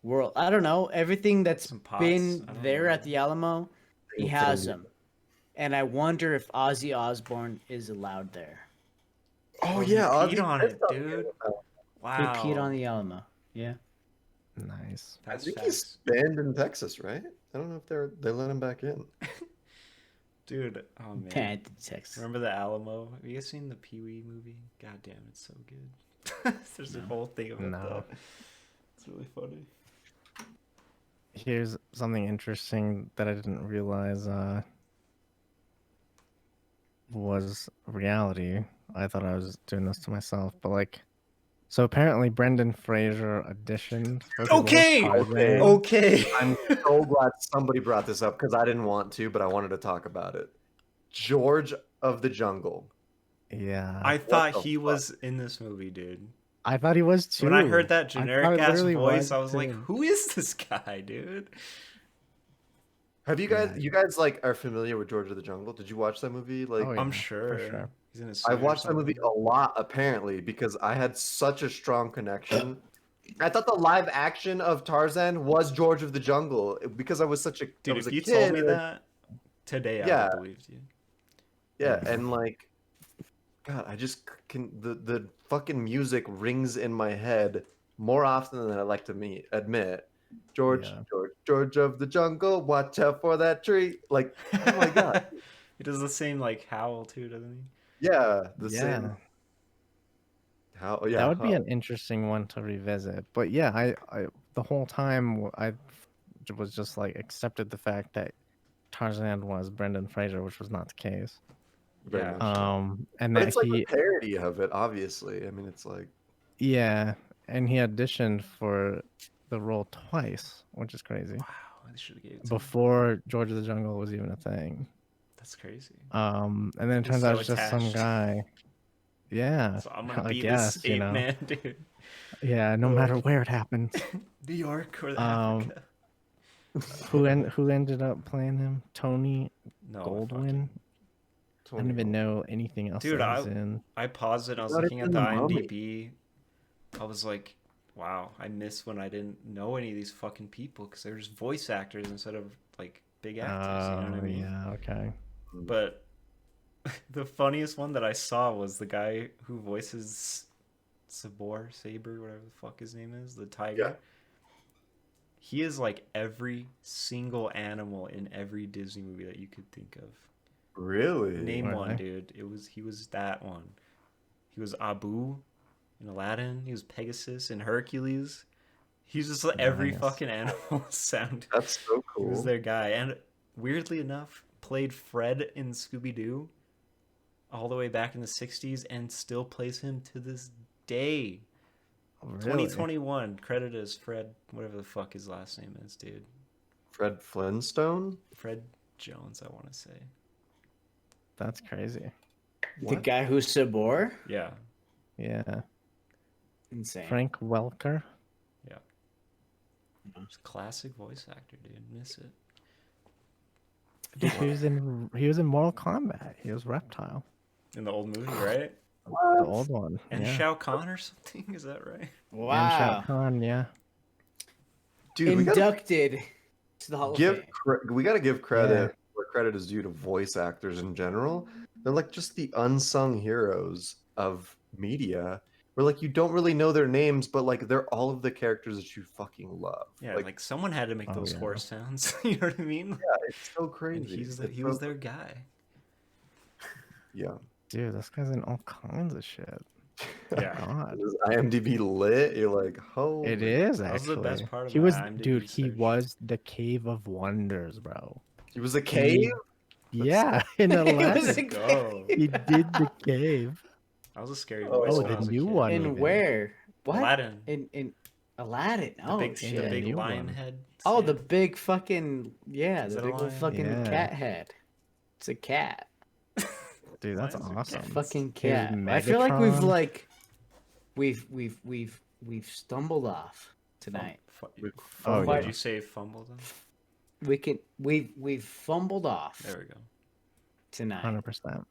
world. I don't know. Everything that's Some pots? been I don't there know. at the Alamo, he Things has that- them. And I wonder if Ozzy Osbourne is allowed there. Oh he yeah, peed Ozzy on said it, something dude. about- He Wow. peed on the Alamo. Yeah. Nice. I That's think facts. he's banned in Texas, right? I don't know if they let him back in. Dude, oh man. Can't Texas. Remember the Alamo? Have you guys seen the Pee Wee movie? God damn, it's so good. There's a whole thing about No. that. It's really funny. Here's something interesting that I didn't realize was reality. I thought I was doing this to myself, but like, so apparently Brendan Fraser auditioned for the role of Okay! Tarzan. Okay. I'm so glad somebody brought this up because I didn't want to, but I wanted to talk about it. George of the Jungle. Yeah, I thought the he fuck? was in this movie, dude. I thought he was too. When I heard that I generic thought it ass literally voice, I was like, too. who is this guy, dude? Have you guys Yeah. you guys like are familiar with George of the Jungle? Did you watch that movie? Like Oh, yeah, I'm for sure. sure. He's in a I suit or watched that movie something. a lot apparently because I had such a strong connection. I thought the live action of Tarzan was George of the Jungle because I was such a I Dude, was if a you kid. told me that today, I would Yeah. have believed you. Yeah, Yeah. and like God, I just can the fucking music rings in my head more often than I like to admit. George, Yeah. George of the Jungle, watch out for that tree. Like, oh my god. He does the same like howl too, doesn't he? Yeah, the Yeah. same. How? Yeah, That would be how- an interesting one to revisit. But yeah, I the whole time I was just like accepted the fact that Tarzan was Brendan Fraser, which was not the case. very Yeah. much so. And But that it's like he a parody of it, obviously. I mean, it's like yeah, and he auditioned for the role twice, which is crazy. Wow, I should have gave it to him. Before George of the Jungle was even a thing. That's crazy. And then it He's turns out so it's just some attached. guy. Yeah, So I'm gonna I be guess, this you ape know. man, dude. Yeah, no matter where it happens. New York or Um, Africa. Who ended up playing him? Tony No, Goldwyn. I Tony don't even Gold. know anything else Dude, that he's in. I paused it and I was Not looking at even the the Mummy. IMDb. I was like, wow, I miss when I didn't know any of these fucking people because they were just voice actors instead of like big actors. You know what I mean? Yeah, okay. But the funniest one that I saw was the guy who voices Saber, whatever the fuck his name is, the tiger. Yeah. He is like every single animal in every Disney movie that you could think of. Really? Name one, Really? dude. He was that one. He was Abu in Aladdin. He was Pegasus in Hercules. He's just like every Nice. fucking animal sound. That's so He was cool. their guy, and weirdly enough, played Fred in Scooby Doo all the way back in the '60s, and still plays him to this day. Really? 2021, credited as Fred, whatever the fuck his last name is, dude. Fred Flintstone? Fred Jones, I want to say. That's crazy. The guy who's Sabor? Yeah. Yeah. Insane. Frank Welker. Just classic voice actor, dude. Miss it. Dude, he was in Mortal Kombat. He was Reptile. In the old movie, right? The old one. And yeah. Shao Kahn or something? Is that right? And Shao Wow. Kahn, yeah. Dude, we gotta Inducted to the Hall of Fame. we gotta give credit Yeah. where credit is due to voice actors in general. They're like just the unsung heroes of media. Where like you don't really know their names, but like they're all of the characters that you fucking love. Yeah, like someone had to make Oh, those yeah. horse sounds. You know what I mean? yeah, it's so And crazy. he was their guy. Yeah. Dude, this guy's in all kinds of shit. Yeah. God. Is IMDb lit? You're like, holy. It is That was actually. the best part of he my was, IMDb dude. He search. was the Cave of Wonders, bro. He was a cave. Yeah, in It was Aladdin. a Go. He did the cave. That was a scary Oh, voice. Oh, when I the was a new kid. one. In even. where? What? Aladdin. In Aladdin. The Oh, big, shit. yeah, the big new lion one. head. Oh, the stand. big fucking Is the that a big old lion? fucking Yeah. cat head. It's a cat. Dude, that's Lions are awesome. cats. Fucking Here's cat. I feel like we've Megatron. we've stumbled off tonight. Oh, Did yeah. you say fumbled? Then? We've fumbled off There we go. tonight, 100%.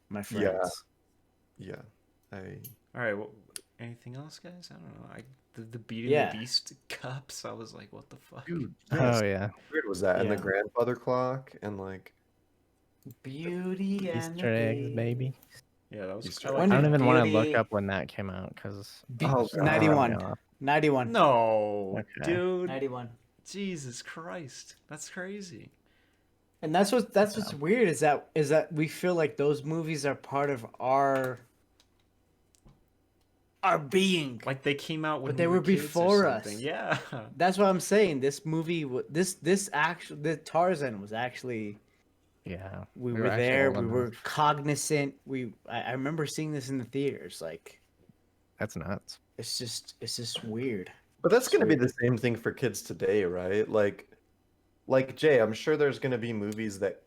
my friends. Yeah. All right. Well, anything else, guys? I don't know. The Beauty Yeah. and the Beast cups. I was like, what the fuck? Dude, Oh yeah. how weird was that? And the Yeah. grandfather clock and like Beauty and Easter the eggs, Beast. baby. Yeah, that was. Easter I egg. like When I don't did that. even want to look Beauty- up when that came out because Oh, God. 91. 91. No, Okay. dude. 91. Jesus Christ, that's crazy. And that's what's weird is that we feel like those movies are part of our being. Like they came out when But they we were kids or before us. something. Yeah. That's what I'm saying. This movie, the Tarzan was actually. Yeah. We were were actually there. old We were enough. cognizant. I remember seeing this in the theaters. Like That's nuts. it's just weird. But that's gonna be the same thing for kids today, right? Like Jay, I'm sure there's gonna be movies that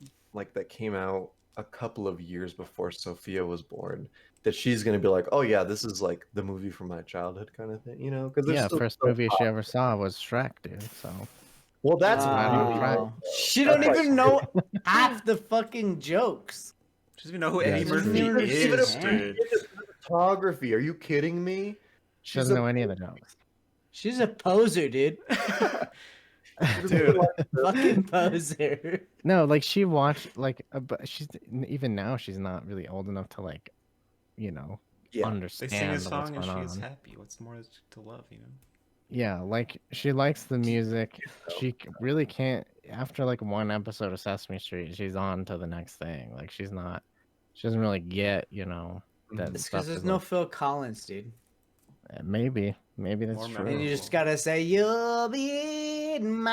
came out a couple of years before Sophia was born that she's gonna be like, oh yeah, this is like the movie from my childhood kind of thing, you know? Because Yeah, first movie she ever saw was Shrek, dude. So Well, that's right on really track. She That's don't like- even know half the fucking jokes. She doesn't even know who Yeah, Eddie she Murphy doesn't even is, understand. dude. photography. Are you kidding me? she doesn't know any of the jokes. She's a poser, dude. Dude. Fucking poser. No, like she watched like, but she's even now she's not really old enough to like, you know, Yeah. They understand sing a what's song and going she is on. happy. What's more to love, you know? Yeah, like she likes the music. Really can't. After like one episode of Sesame Street, she's on to the next thing. Like she doesn't really get, you know, that It's stuff. because there's is, no like- Phil Collins, dude. maybe that's More true. And you just gotta say, "You'll be in my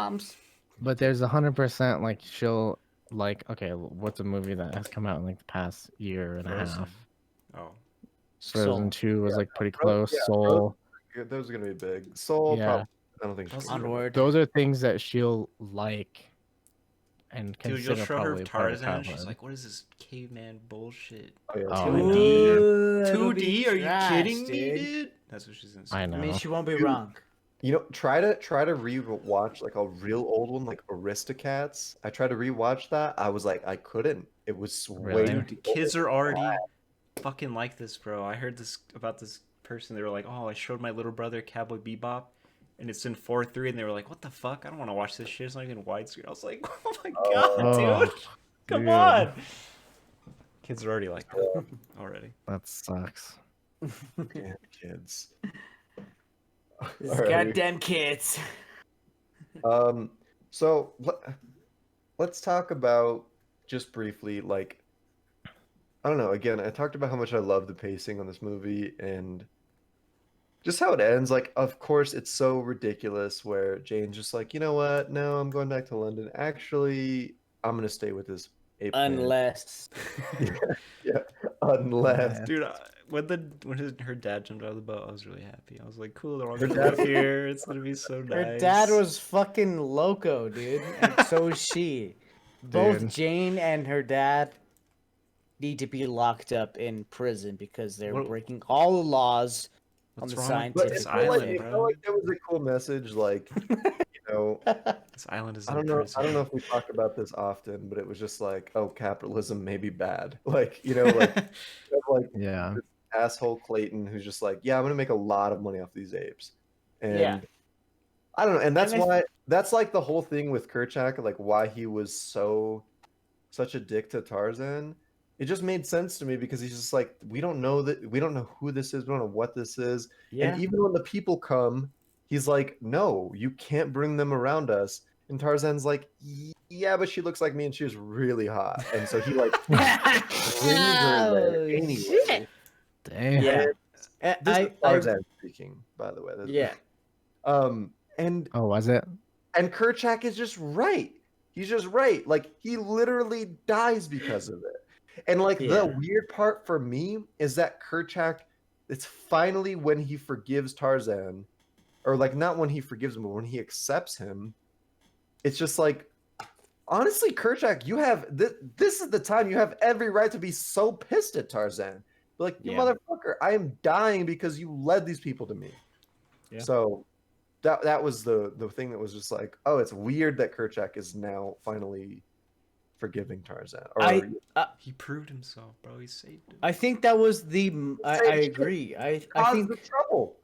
arms." But there's 100% like she'll like. Okay, what's a movie that has come out in like the past year and a Frozen. half? Oh. Frozen 2 was like pretty Frozen- close. yeah, Soul. Those are gonna be big. Soul, Yeah. probably. I don't think she's gonna be- Onward. Those are things that she'll like and Dude, consider you'll show her probably part of Tarzan and she's childhood. like, what is this caveman bullshit? Oh, yeah, Oh, totally. I know. Dude, it'll 2D? be Are you trash, kidding me, dude? dude? That's what she's gonna say. I I know. mean, she won't be Dude. wrong. You know, try to rewatch like a real old one, like Aristocats. I tried to rewatch that. I was like, I couldn't. It was way Really? Dude, kids are already fucking like this, bro. I heard this about this person. They were like, "Oh, I showed my little brother Cowboy Bebop, and it's in 4:3," and they were like, "What the fuck? I don't want to watch this shit. It's not even widescreen." I was like, "Oh my god, Oh, dude, come dude. on!" Kids are already like that already. That sucks. Damn kids. These Alright. goddamn kids. So let's talk about just briefly, like, I don't know. Again, I talked about how much I love the pacing on this movie and just how it ends. Like, of course, it's so ridiculous where Jane's just like, you know what? No, I'm going back to London. Actually, I'm gonna stay with this ape man." Unless. Yeah, unless. Yeah. Dude, when her dad jumped out of the boat, I was really happy. I was like, "Cool, they're all Her gonna dad- live here. It's gonna be so nice." Her dad was fucking loco, dude. And so is she. Both Dude. Jane and her dad. need to be locked up in prison because they're What- breaking all the laws on What's the wrong with But this it scientific felt like island, it method. felt bro? like that was a cool message. Like, This island is I a don't know. prison. I don't know if we talk about this often, but it was just like, oh, capitalism may be bad. Like, like Yeah. this asshole Clayton who's just like, yeah, I'm gonna make a lot of money off these apes, Yeah. and I don't know, and that's And I- why that's like the whole thing with Kerchak, like why he was such a dick to Tarzan. It just made sense to me because he's just like, we don't know who this is, we don't know what this is, Yeah. and even when the people come, he's like, no, you can't bring them around us. And Tarzan's like, yeah, but she looks like me and she was really hot, and so he like brings her there Oh, anyway. shit. Damn. Yeah. This is Tarzan speaking, by the way. Yeah. And Oh, was it? Kerchak is just right. He's just right. Like he literally dies because of it. And like Yeah. the weird part for me is that Kerchak, it's finally when he forgives Tarzan, or like not when he forgives him, but when he accepts him. It's just like, honestly, Kerchak, you have this is the time you have every right to be so pissed at Tarzan. Like, you Yeah. motherfucker, I am dying because you led these people to me. Yeah. So that was the thing that was just like, oh, it's weird that Kerchak is now finally forgiving Tarzan. Or He proved himself, bro. He saved him. I think that was the. I agree. I caused think the trouble.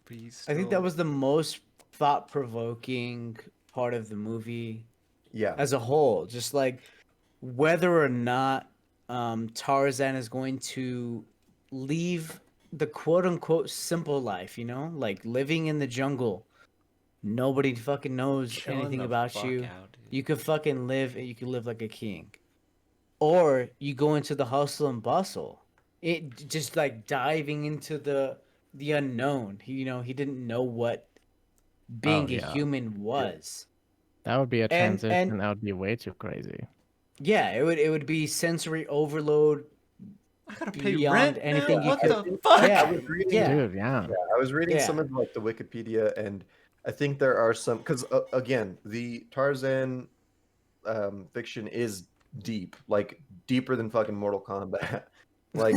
But he's I think still- that was the most thought-provoking part of the movie Yeah. as a whole. Just like whether or not Tarzan is going to leave the quote-unquote simple life, like living in the jungle. Nobody fucking knows Chilling anything the about fuck you. out, dude. You could fucking live, and you could live like a king. Or you go into the hustle and bustle. It just like diving into the unknown. He didn't know what being a yeah. human was. That would be a And- transition. That would be way too crazy. Yeah, it would be sensory overload. I gotta pay beyond rent anything now? you What could- the fuck? Yeah. I was reading, Yeah. Dude, yeah. I was reading some Yeah. of like the Wikipedia, and I think there are some because again, the Tarzan fiction is deep, like deeper than fucking Mortal Kombat. Like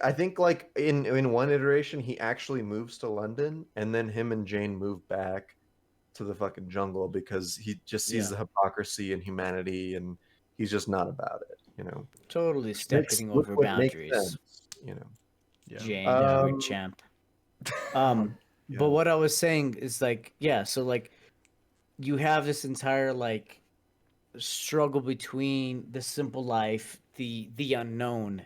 I think like in one iteration he actually moves to London, and then him and Jane move back to the fucking jungle because he just sees the hypocrisy and humanity, and he's just not about it, Totally stepping over Which makes boundaries. sense, Yeah. Jane, Um, champ. yeah. But what I was saying is like, yeah, so like you have this entire like struggle between the simple life, the unknown.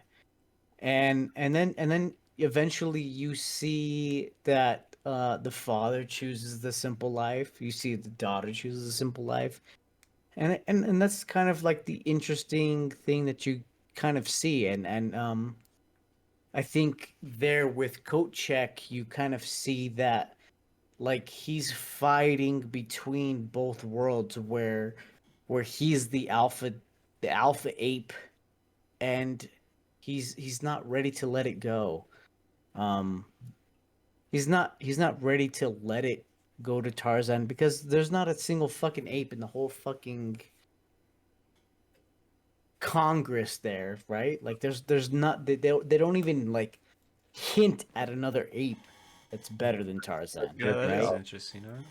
And then eventually you see that the father chooses the simple life. You see the daughter chooses the simple life. And that's kind of like the interesting thing that you kind of see. And I think there with Kochek, you kind of see that like he's fighting between both worlds where he's the alpha ape, and he's not ready to let it go. He's not ready to let it go to Tarzan because there's not a single fucking ape in the whole fucking Congress there, right? Like there's not they don't even like hint at another ape that's better than Tarzan, Yeah, that is right? interesting, huh?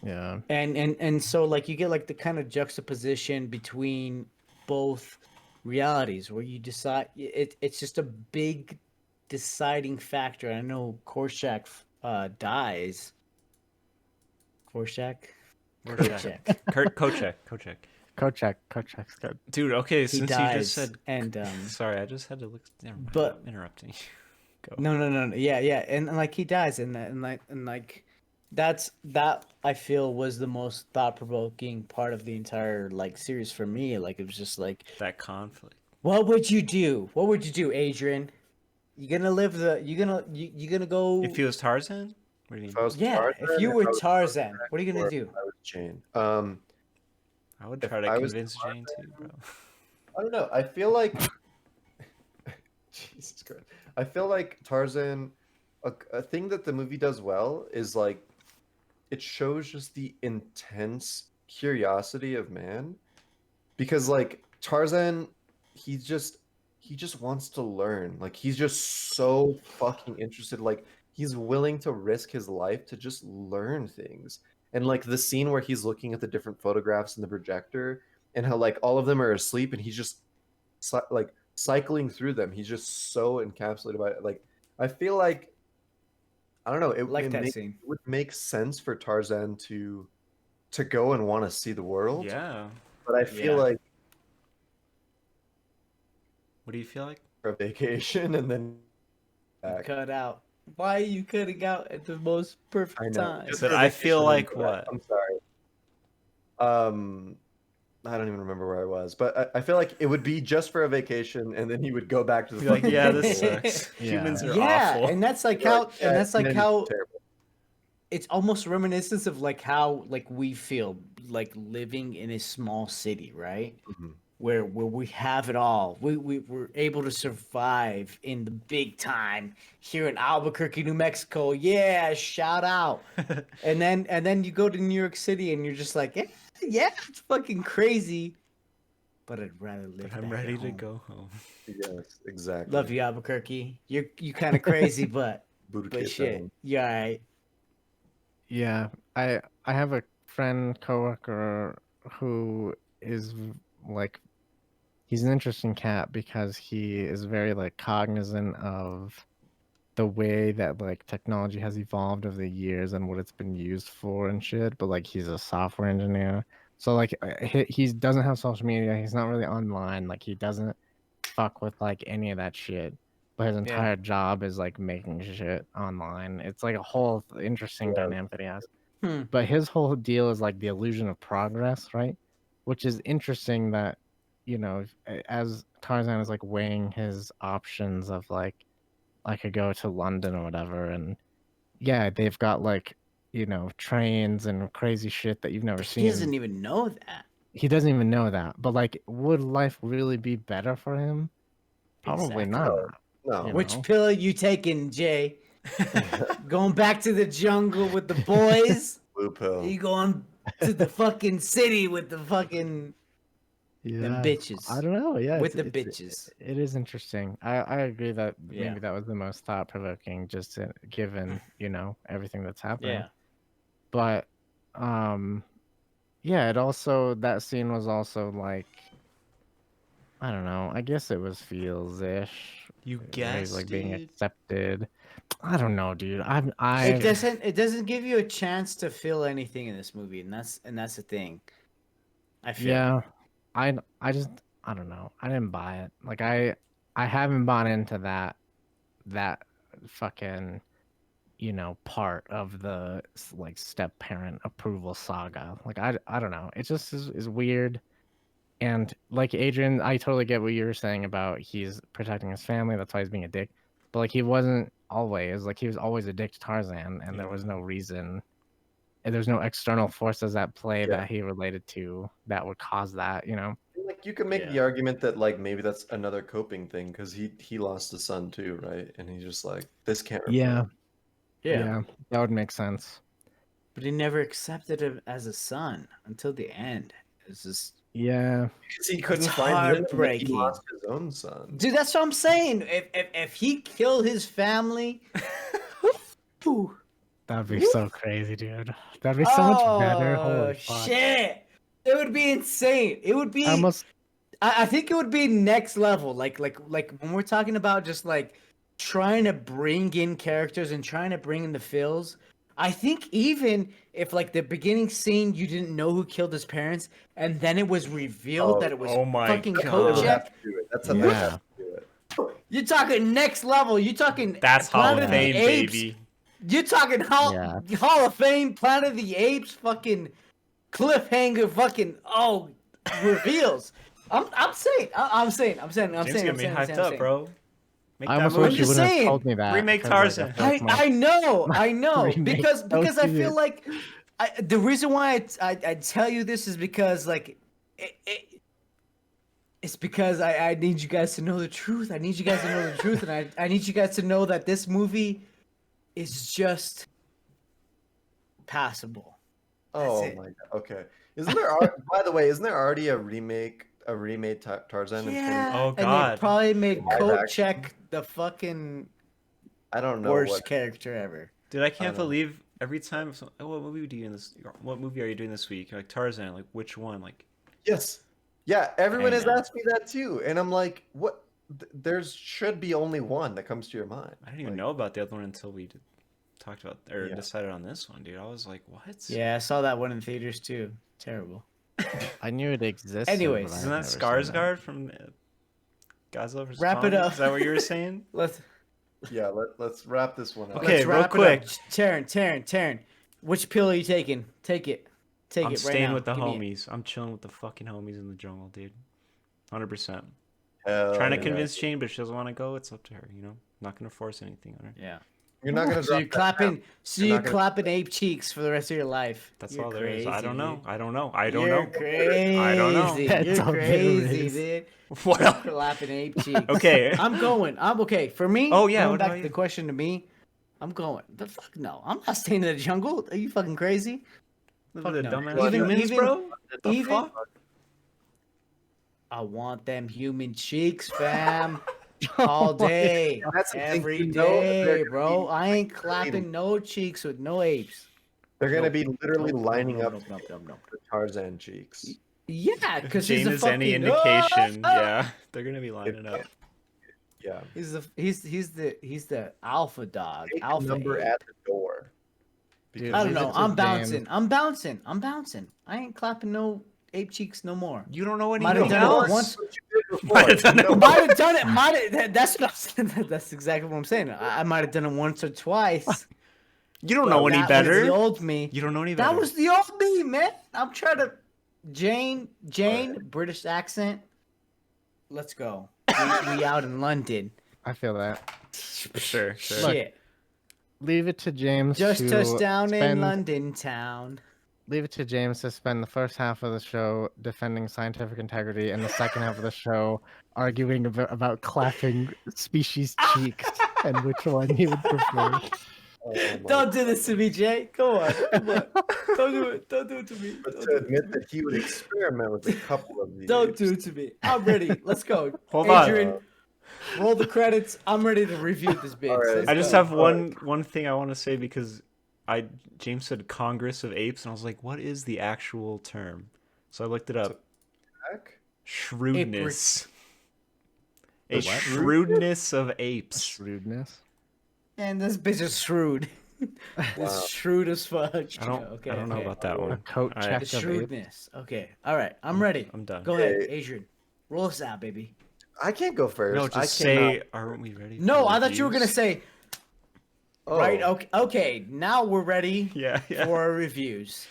Yeah. And so like you get like the kind of juxtaposition between both realities where you decide it's just a big deciding factor. I know Korshak dies. Korshak? Kochek. Kochek's good. Dude, okay, He since dies, you just said and sorry, I just had to look. Never mind. But- I'm interrupting. Go. no, yeah, and like he dies, and like that I feel was the most thought-provoking part of the entire like series for me. Like it was just like, That conflict. what would you do? What would you do, Adrian? You gonna go? If he was Tarzan, what do you mean? If I was Yeah, Tarzan, if you were I was Tarzan, what are you gonna or do? if I was Jane. I would if try to I was convince Jane too, bro. I don't know. I feel like Jesus Christ. I feel like Tarzan. A thing that the movie does well is like it shows just the intense curiosity of man, because like Tarzan, he just wants to learn. Like he's just so fucking interested. Like he's willing to risk his life to just learn things. And like the scene where he's looking at the different photographs in the projector and how like all of them are asleep and he's just like cycling through them. He's just so encapsulated by it. Like I feel like I don't know, it would make sense for Tarzan to go and want to see the world. Yeah. But I feel like What do you feel like? for a vacation and then back. Cut out. Why are you cutting out at the most perfect time? But I feel like what? I'm sorry. I don't even remember where I was, but I feel like it would be just for a vacation, and then he would go back to the. Be like, yeah, this sucks. Humans are awful. And that's like how, and that's like how. Terrible. It's almost reminiscent of like how like we feel like living in a small city, right? Mm-hmm. Where we have it all. We're able to survive in the big time here in Albuquerque, New Mexico. Yeah, shout out. and then you go to New York City and you're just like, yeah, it's fucking crazy. But I'd rather live. I'm ready to go home. Yes, exactly. Love you, Albuquerque. You kind of crazy, but shit, you all right. Yeah, I have a friend, coworker who is like, he's an interesting cat because he is very like cognizant of the way that like technology has evolved over the years and what it's been used for and shit. But like he's a software engineer, so like he doesn't have social media. He's not really online. Like he doesn't fuck with like any of that shit. But his entire job is like making shit online. It's like a whole interesting dynamic that he has. But his whole deal is like the illusion of progress, right? Which is interesting that, you know, as Tarzan is like weighing his options of like, I could go to London or whatever, and yeah, they've got like, you know, trains and crazy shit that you've never seen. He doesn't even know that. He doesn't even know that. But like, would life really be better for him? Probably not. No. Which pill are you taking, Jay? Going back to the jungle with the boys? Blue pill. You going to the fucking city with the fucking them bitches? I don't know. Yeah, with the bitches. It is interesting. I agree that maybe that was the most thought provoking, just given you know everything that's happening. Yeah. But yeah, it also that scene was also like, I don't know. I guess it was feels-ish. You guess, like dude. being accepted. I don't know, dude. It doesn't give you a chance to feel anything in this movie, and that's the thing. I feel. Yeah, I don't know. I didn't buy it. Like I haven't bought into that fucking, you know, part of the like step parent approval saga. Like I don't know. It just is weird. And like Adrian, I totally get what you were saying about he's protecting his family. That's why he's being a dick. But like he wasn't always. Like he was always a dick to Tarzan, and there was no reason. And there's no external forces at play that he related to that would cause that. You know. Like you could make the argument that like maybe that's another coping thing because he lost a son too, right? And he's just like, this can't. Yeah, that would make sense. But he never accepted him as a son until the end. It's just. Yeah, because he couldn't find him. He lost his own son. Dude, that's what I'm saying. If he killed his family, that'd be so crazy, dude. That'd be so much better. Holy fuck. Shit, it would be insane. It would be. I think it would be next level. Like when we're talking about just like trying to bring in characters and trying to bring in the feels. I think even if like the beginning scene you didn't know who killed his parents and then it was revealed that it was fucking Kojak. That's how they have to do it. You're talking next level. You're talking that's Hall of Fame, baby. You're talking Hall of Fame, Planet of the Apes, fucking cliffhanger, fucking reveals. I'm saying. James gonna be hyped up, bro. I almost wish you wouldn't have told me that. Remake Tarzan. I know. because I feel like the reason why I tell you this is because like it's because I need you guys to know the truth. I need you guys to know the truth, and I need you guys to know that this movie is just passable. Oh my god. Okay. Isn't there? By the way, isn't there already a remade Tarzan in 20? Yeah, Oh, and they God. probably made Live Coat action. Check the fucking I don't know worst what. character ever. Dude, I can't don't know. believe every time. What movie do you in this? What movie are you doing this week? Like Tarzan. Like which one? Like Yes. Yeah, everyone Dang, has man. asked me that too, and I'm like, what? There should be only one that comes to your mind. I didn't even Like, know about the other one until we talked about or Yeah. decided on this one, dude. I was like, what? Yeah, I saw that one in theaters too. Terrible. I knew it existed. Anyways. but I've Isn't that never seen Skarsgård from Godzilla vs. Wrap it Kong? up. Is that what you were saying? Let's Yeah, let's wrap this one up. Okay, let's real wrap quick. it up. Taryn. Which pill are you taking? Take it. Take I'm it right staying now. with the Give me it. homies. I'm chilling with the fucking homies in the jungle, dude. 100%. Hell Trying to yeah. convince Jane, but she doesn't want to go. It's up to her, you know. Not gonna force anything on her. Yeah. You're not gonna. So drop you're that clapping. down. So You're you're not gonna- clapping ape cheeks for the rest of your life. That's You're all there is. I crazy, don't know. dude. I don't know. I don't You're know. crazy. I don't know. That's You're all there crazy, is. dude. Well, Clapping ape cheeks. okay. I'm going. I'm okay. For me, Oh, yeah, going what back about to you? the question to me, I'm going. The fuck no. I'm not staying in the jungle. Are you fucking crazy? Look Fuck at the no. dumbass Even- humans, even- bro. The even- fuck? I want them human cheeks, fam. All day. That's the thing, Every you know that they're day, gonna bro. be I ain't literally- clapping no cheeks with no apes. They're gonna Nope. be literally Nope, lining nope, up nope, nope, nope. for Tarzan cheeks. Yeah, because Jane he's a is fucking any indication. Yeah, they're gonna be lining up. Yeah. He's the alpha dog. Take the Alpha number ape. at the door. Dude, I don't leave know. it to I'm James. bouncing. I'm bouncing. I ain't clapping no ape cheeks no more. You don't know Might anything have done else. it once. Might have done it No, Might have done it. That's what that's exactly what I'm saying. I might have done it once or twice. You don't but know any that was better. the old me. You don't know any better. That was the old me, man. I'm trying to. Jane, British accent. Let's go. We out in London. I feel that. Sure. Shit. Leave it to James Just to touched down in spend- London town. Leave it to James to spend the first half of the show defending scientific integrity and the second half of the show arguing about clapping species cheeks and which one he would prefer. Oh my Don't do this to me, Jay. Come on. Don't do it. Don't do it to me. But Don't to do it. admit that he would experiment with a couple of these. Don't do it to me. I'm ready. Let's go. Hold on. Adrian, roll the credits. I'm ready to review this bitch. All right. Let's I just go. have one thing I want to say because James said Congress of Apes and I was like, what is the actual term? So I looked it up. Back? Shrewdness. A What? shrewdness of apes. Shrewdness. And this bitch is shrewd. Wow. This shrewd as fuck. I don't know about that A one. coat All check right. The of apes. shrewdness. Okay. All right. I'm ready. I'm done. Go ahead, Okay. Adrian. Roll us out, baby. I can't go first. No, I just cannot- say, aren't we ready? No, for I thought you were gonna reviews? say. Oh. Right. Okay. Okay. Now we're ready Yeah. for our reviews.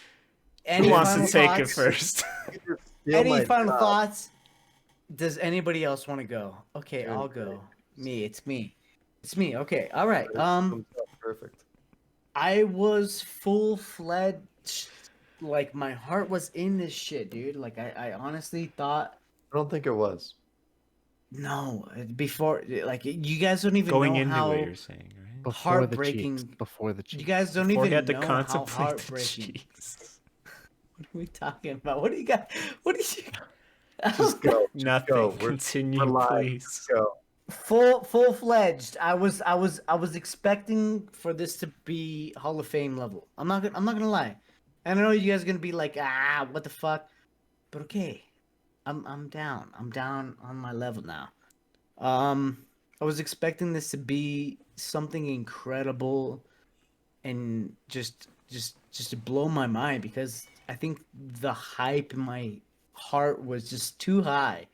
Who Any wants to final take it thoughts? first? You just steal my Any final job. thoughts? Does anybody else want to go? Okay, Sure. I'll go. Me. It's me. It's me. Okay. All right. Perfect. I was full-fledged. Like my heart was in this shit, dude. Like I honestly thought. I don't think it was. No, before like you guys don't even Going know into how it, you're saying, right? Before the cheeks. heartbreaking. Before the cheeks. You guys don't Before he even had to know how contemplate the heartbreaking. cheeks. What are we talking about? What do you got? What is you? Just go. Just Nothing. go. Continue, we're live. please. Go. Full-fledged. I was expecting for this to be Hall of Fame level. I'm not gonna lie. And I know you guys are gonna be like, what the fuck? But okay. I'm down. I'm down on my level now. I was expecting this to be something incredible and just to blow my mind because I think the hype in my heart was just too high.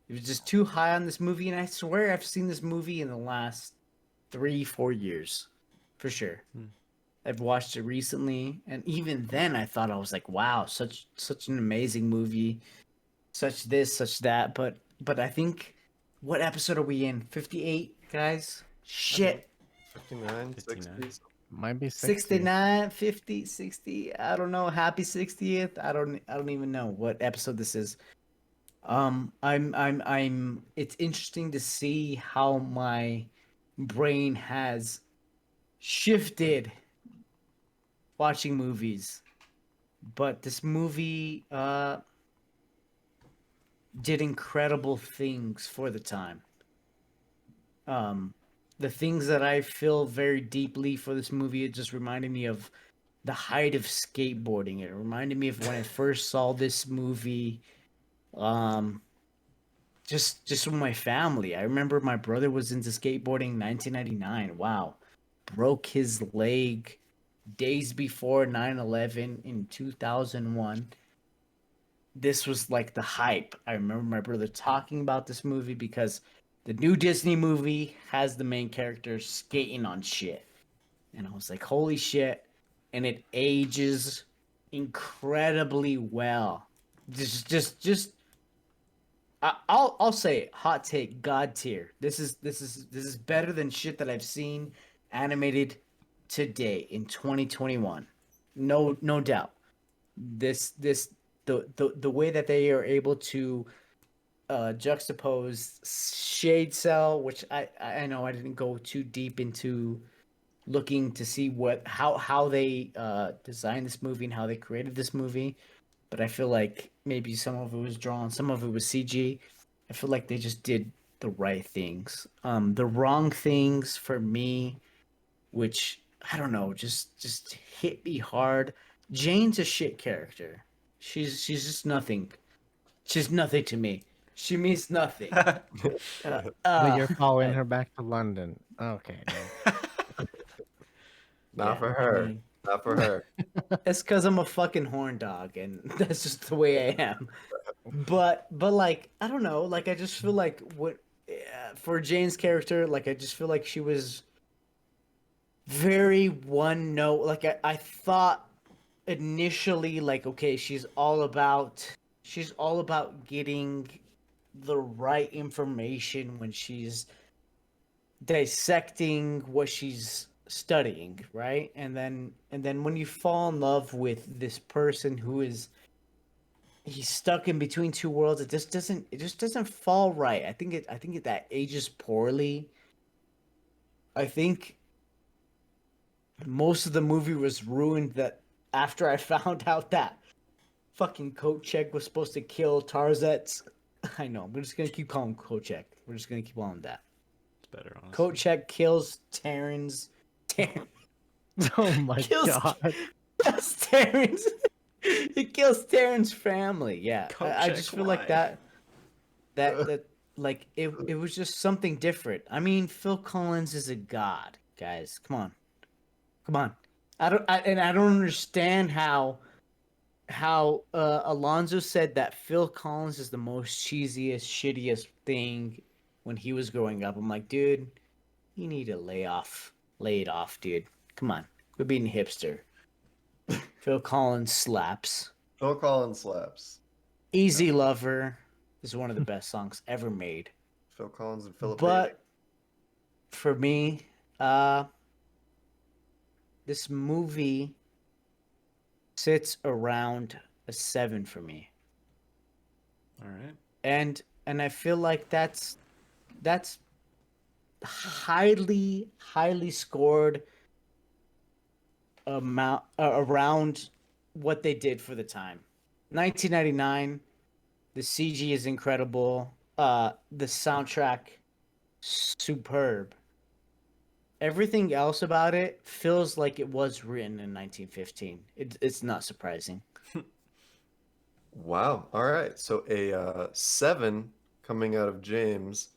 It was just too high on this movie, and I swear I've seen this movie in the last 3-4 years, for sure. I've watched it recently, and even then, I thought I was like, "Wow, such an amazing movie, such this, such that." But I think, what episode are we in? 58, guys. Shit, 59, 59. 60. Might be 60. 69, 50, 60. I don't know. Happy 60th. I don't even know what episode this is. It's interesting to see how my brain has shifted watching movies but this movie did incredible things for the time. Um, the things that I feel very deeply for this movie, it just reminded me of the height of skateboarding. It reminded me of when I first saw this movie. Um, just with my family. I remember my brother was into skateboarding in 1999. Wow. Broke his leg days before 9/11 in 2001. This was like the hype. I remember my brother talking about this movie because the new Disney movie has the main character skating on shit. And I was like, holy shit. And it ages incredibly well. Just I'll say it, hot take, god tier. This is better than shit that I've seen animated today in 2021. No doubt. This the way that they are able to juxtapose Shade Cell, which I know I didn't go too deep into looking to see how they designed this movie and how they created this movie, but I feel like maybe some of it was drawn, some of it was CG. I feel like they just did the right things. The wrong things for me, which I don't know, just hit me hard. Jane's a shit character. She's just nothing. She's nothing to me. She means nothing. But you're following I- her back to London. Okay. No. Not yeah, for I her. mean, Not for her. it's because I'm a fucking horn dog, and that's just the way I am. But like I don't know, like I just feel like what for Jane's character, like I just feel like she was very one note. Like I thought initially, like okay, she's all about getting the right information when she's dissecting what she's studying, right? And then when you fall in love with this person who is he's stuck in between two worlds, it just doesn't fall right. I think that ages poorly. I think most of the movie was ruined that after I found out that fucking Kochek was supposed to kill Tarzet's. I know. We're just gonna keep calling him Kochek. We're just gonna keep calling him that. It's better, honestly. Kochek kills Terrence. Oh my Kills god. kills Terrence. He kills Terrence's family. Yeah, I Kochek, just feel like why? that like it was just something different. I mean, Phil Collins is a god, guys. Come on. I don't understand how Alonzo said that Phil Collins is the most cheesiest, shittiest thing when he was growing up. I'm like, dude, you need to lay it off, dude. Come on, quit being a hipster. Phil Collins slaps. Phil Collins slaps. Easy Lover is one of the best songs ever made. Phil Collins and Philip But for me, this movie sits around a 7 for me. All right. And I feel like that's highly scored amount around what they did for the time. 1999, the CG is incredible. The soundtrack superb. Everything else about it feels like it was written in 1915. It's not surprising. Wow. All right. So a 7 coming out of James.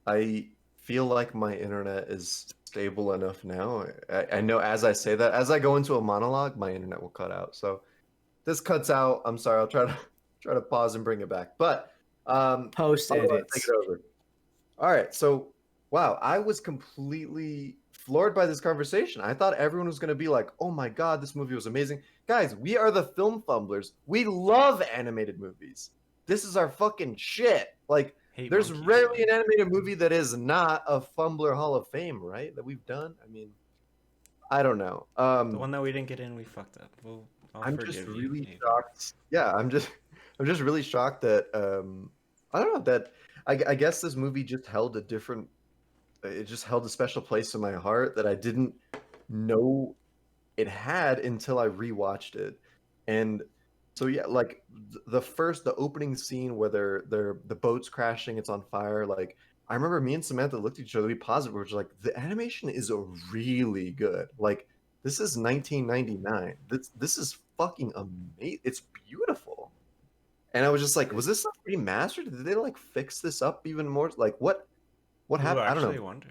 I feel like my internet is stable enough now. I know as I say that, as I go into a monologue, my internet will cut out. So this cuts out. I'm sorry. I'll try to pause and bring it back. But Post I'll go ahead and edits. take it over. All right. So wow, I was completely floored by this conversation. I thought everyone was going to be like, "Oh my god, this movie was amazing." Guys, we are the Film Fumblers. We love animated movies. This is our fucking shit. Like, Hate there's monkeys. rarely an animated movie that is not a Fumbler Hall of Fame, right? That we've done. I mean, I don't know. The one that we didn't get in, we fucked up. Well, I'm just forgive you, really maybe. shocked. Yeah, I'm just really shocked that I don't know that I guess this movie just held a different. It just held a special place in my heart that I didn't know it had until I rewatched it. And so yeah, like the opening scene where the boat's crashing, it's on fire. Like I remember me and Samantha looked at each other, we paused it, we were just like, the animation is really good. Like this is 1999. This is fucking amazing. It's beautiful. And I was just like, was this remastered? Did they like fix this up even more? Like what Ooh, happened? I don't actually, I know. wonder.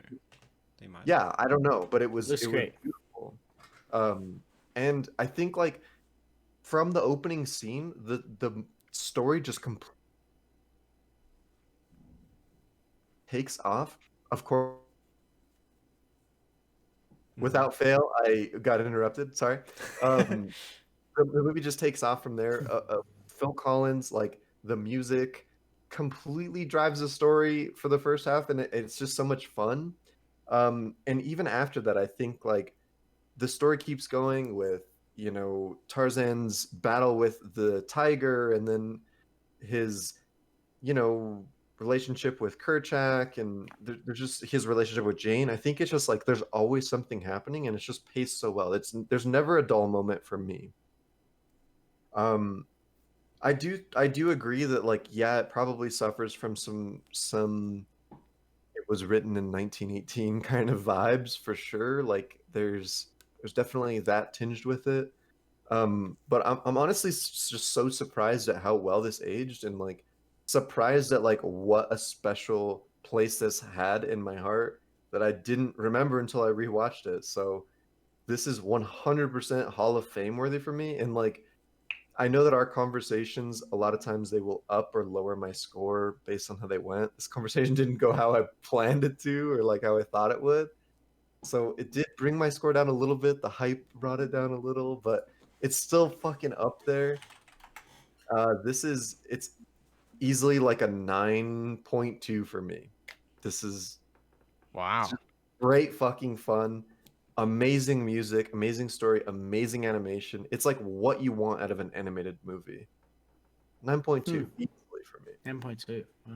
They might. Yeah, I don't know, but Looks it was great. beautiful. And I think like from the opening scene, the story just takes off. Of course, without fail, I got interrupted. Sorry. The movie just takes off from there. Phil Collins, like the music, completely drives the story for the first half, and it's just so much fun. And even after that, I think like the story keeps going with Tarzan's battle with the tiger, and then his you know relationship with Kerchak, and there's just his relationship with Jane. I think it's just like there's always something happening, and it's just paced so well. There's never a dull moment for me. Um, I do agree that like yeah, it probably suffers from some it was written in 1918 kind of vibes for sure. Like there's definitely that tinged with it. But I'm honestly just so surprised at how well this aged, and like surprised at like what a special place this had in my heart that I didn't remember until I rewatched it. So this is 100% Hall of Fame worthy for me. And like I know that our conversations, a lot of times they will up or lower my score based on how they went. This conversation didn't go how I planned it to, or like how I thought it would. So it did bring my score down a little bit. The hype brought it down a little, but it's still fucking up there. It's easily like a 9.2 for me. This is Wow. just great fucking fun. Amazing music, amazing story, amazing animation. It's like what you want out of an animated movie. 9.2 easily for me. 10.2. Wow.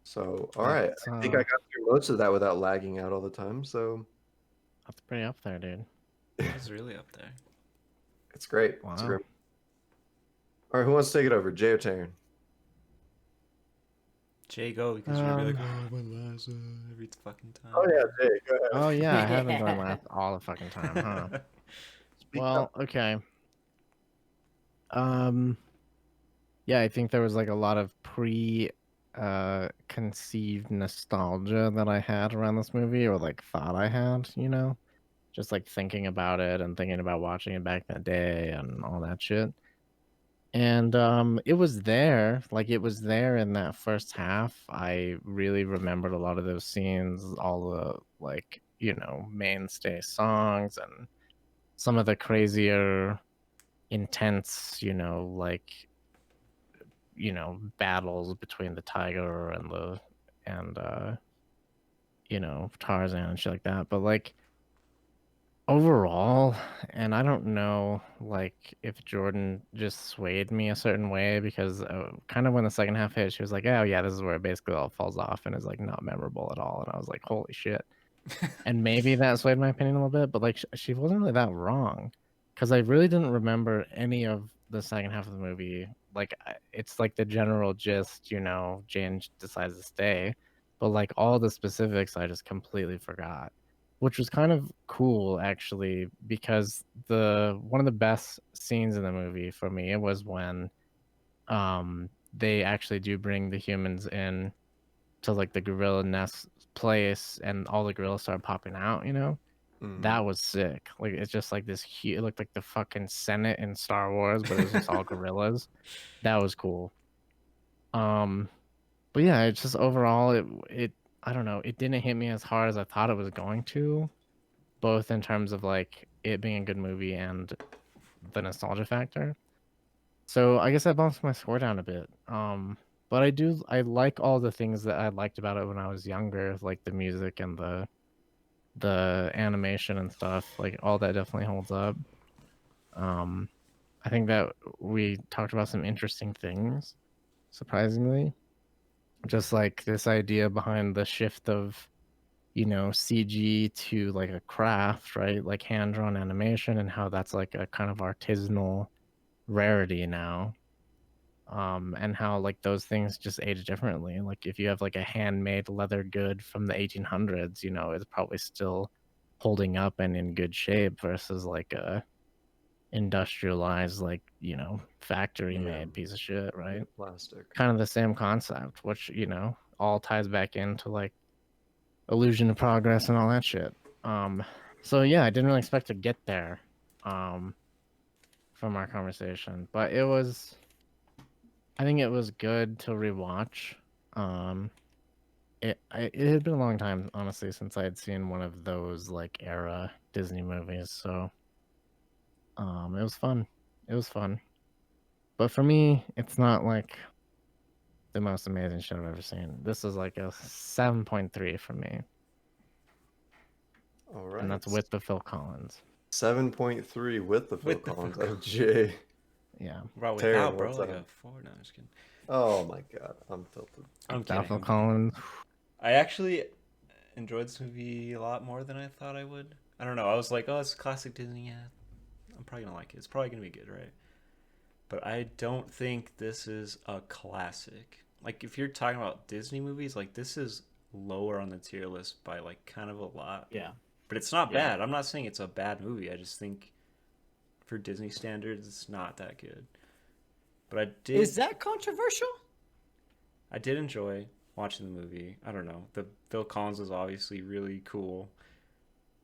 So, all right. That's, I think I got through most of that without lagging out all the time. So, that's pretty up there, dude. It's really up there. it's great. Wow. It's great. All right, who wants to take it over? Jay or Taryn? Jay, go, because you're gonna be like, oh, my last every fucking time. Oh yeah, Jay, go ahead. Oh yeah, I have been going last all the fucking time, huh? Speak Well, up. okay. Yeah, I think there was like a lot of conceived nostalgia that I had around this movie, or like thought I had, just like thinking about it and thinking about watching it back in the day and all that shit. And it was there, like it was there in that first half. I really remembered a lot of those scenes, all the like, mainstay songs and some of the crazier intense, battles between the tiger and Tarzan and shit like that. But like overall, and I don't know like if Jordan just swayed me a certain way, because kind of when the second half hit, she was like, oh yeah, this is where it basically all falls off and is like not memorable at all. And I was like, holy shit. And maybe that swayed my opinion a little bit, but like she wasn't really that wrong, because I really didn't remember any of the second half of the movie. Like it's like the general gist, Jane decides to stay, but like all the specifics I just completely forgot, which was kind of cool actually, because the one of the best scenes in the movie for me was when they actually do bring the humans in to like the gorilla nest place, and all the gorillas start popping out. That was sick. Like it's just like this huge, it looked like the fucking Senate in Star Wars, but it was just all gorillas. That was cool. But yeah, it's just overall it I don't know, it didn't hit me as hard as I thought it was going to, both in terms of like it being a good movie and the nostalgia factor. So I guess I bumped my score down a bit. But I like all the things that I liked about it when I was younger, like the music and the animation and stuff. Like all that definitely holds up. I think that we talked about some interesting things, surprisingly. Just like this idea behind the shift of you know, CG to like a craft, right? Like hand drawn animation, and how that's like a kind of artisanal rarity now. And how like those things just age differently. Like if you have like a handmade leather good from the 1800s, you know, it's probably still holding up and in good shape versus like a industrialized, like, you know, factory made piece of shit, right? Plastic. Kind of the same concept, which, you know, all ties back into like illusion of progress and all that shit. So yeah, I didn't really expect to get there from our conversation, but I think it was good to rewatch. It had been a long time, honestly, since I had seen one of those like era Disney movies. So it was fun. It was fun. But for me, it's not like the most amazing shit I've ever seen. This is like a 7.3 for me, All right. and that's with the Phil Collins. 7.3 with the Phil With the Collins. Phil Oh, Jay. Yeah. Bro, Terry, without, bro, what's like up? a 4. No, I'm just kidding. Oh my god, I'm tilted. I'm Without kidding. Phil I'm kidding. Collins. I actually enjoyed this movie a lot more than I thought I would. I don't know. I was like, oh, it's classic Disney. Yeah, I'm probably gonna like it. It's probably gonna be good, right? But I don't think this is a classic. Like, if you're talking about Disney movies, like this is lower on the tier list by like kind of a lot. Yeah. But it's not Yeah. bad. I'm not saying it's a bad movie. I just think for Disney standards, it's not that good. But Is that controversial? I did enjoy watching the movie. I don't know. The Phil Collins was obviously really cool.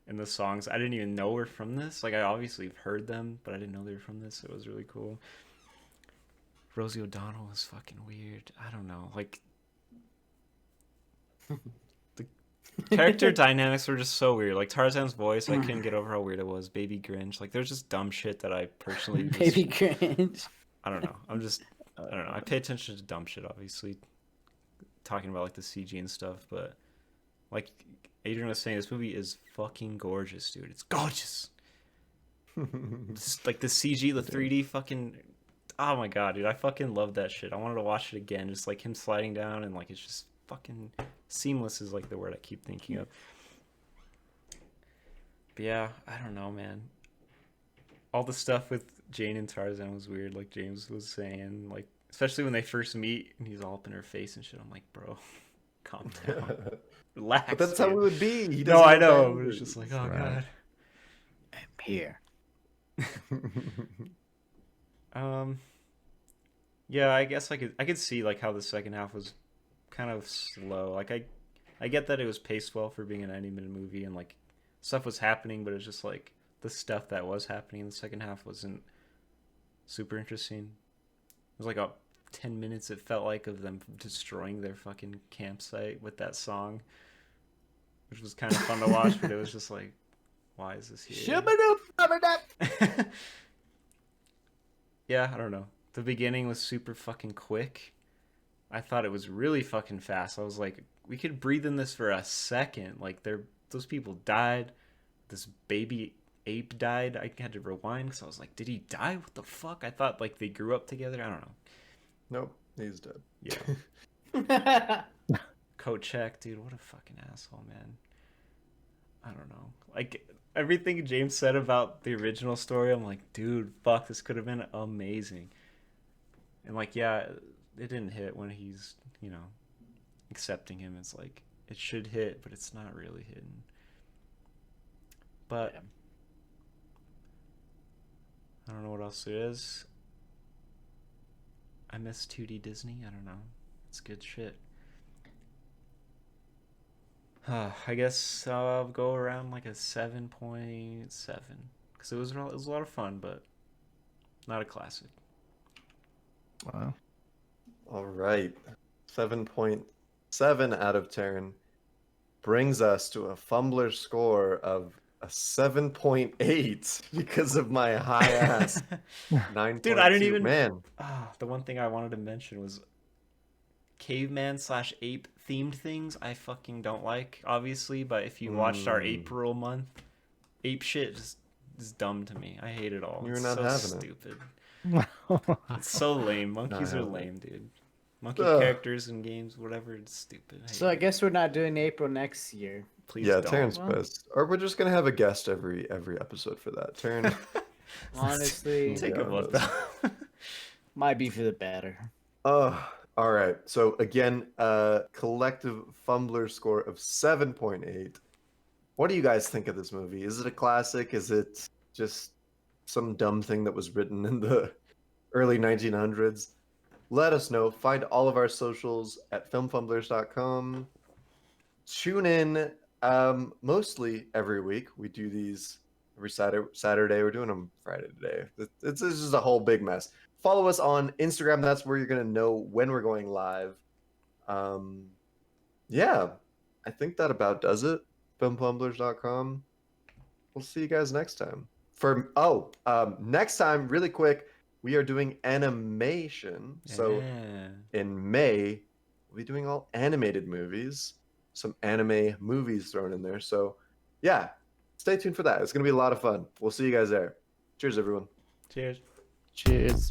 And the songs, I didn't even know were from this. Like, I obviously have heard them, but I didn't know they were from this. It was really cool. Rosie O'Donnell was fucking weird. I don't know. Like, the character dynamics were just so weird. Like, Tarzan's voice, I couldn't get over how weird it was. Baby Grinch. Like, there's just dumb shit that I personally just, Baby cringe. I don't know. I don't know. I pay attention to dumb shit, obviously. Talking about, like, the CG and stuff, but, like, Adrian was saying, this movie is fucking gorgeous, dude. It's gorgeous. Just, like, the CG, the 3D fucking... Oh, my God, dude. I fucking love that shit. I wanted to watch it again. Just, like, him sliding down and, like, it's just fucking... Seamless is, like, the word I keep thinking of. But, yeah, I don't know, man. All the stuff with Jane and Tarzan was weird, like James was saying. Like, especially when they first meet and he's all up in her face and shit. I'm like, bro, calm down. Relax. But that's how it would be. He No, doesn't I have know. But boundaries. it's just like, oh, Right. God. I'm here. Yeah, I guess I could see like how the second half was kind of slow. Like I get that it was paced well for being an animated movie and like stuff was happening, but it's just like the stuff that was happening in the second half wasn't super interesting. It was like a 10 minutes it felt like of them destroying their fucking campsite with that song, which was kind of fun to watch, but it was just like, why is this here? Yeah, I don't know. The beginning was super fucking quick. I thought it was really fucking fast. I was like, we could breathe in this for a second. Like, those people died. This baby ape died. I had to rewind because I was like, did he die? What the fuck? I thought, like, they grew up together. I don't know. Nope, he's dead. Yeah. Coat check, dude. What a fucking asshole, man. I don't know. Like, everything James said about the original story, I'm like, dude, fuck, this could have been amazing. And, like, yeah, it didn't hit when he's, you know, accepting him. It's like, it should hit, but it's not really hitting. But, I don't know what else there is. I miss 2D Disney. I don't know. It's good shit. I guess I'll go around like a 7.7 because it was a lot of fun, but not a classic. Wow. All right. 7.7 out of 10 brings us to a Fumbler score of a 7.8 because of my high ass 9. Dude, I didn't even. Man. The one thing I wanted to mention was caveman/ape themed things. I fucking don't like, obviously, but if you watched our Ape-ril month, ape shit just is dumb to me. I hate it all. You're It's not so having it. stupid. It's so lame. Monkeys are lame, dude. Monkey Ugh. characters in games, whatever. It's stupid. So I hate it. guess we're not doing April next year. Please Yeah, don't. Taryn's Well. pissed. Or we're just gonna have a guest every episode for that. Taryn, Honestly, Take Yeah, a vote that's- though. might be for the better. all right. So again, collective Fumbler score of 7.8. What do you guys think of this movie? Is it a classic? Is it just some dumb thing that was written in the early 1900s? Let us know. Find all of our socials at filmfumblers.com. Tune in mostly every week. We do these every Saturday. We're doing them Friday today. It's just a whole big mess. Follow us on Instagram. That's where you're going to know when we're going live. Yeah, I think that about does it. Filmfumblers.com. We'll see you guys next time. Next time, really quick, we are doing AniMAYtion. So Yeah. in May, we'll be doing all animated movies. Some anime movies thrown in there. So yeah, stay tuned for that. It's going to be a lot of fun. We'll see you guys there. Cheers, everyone. Cheers. Cheers.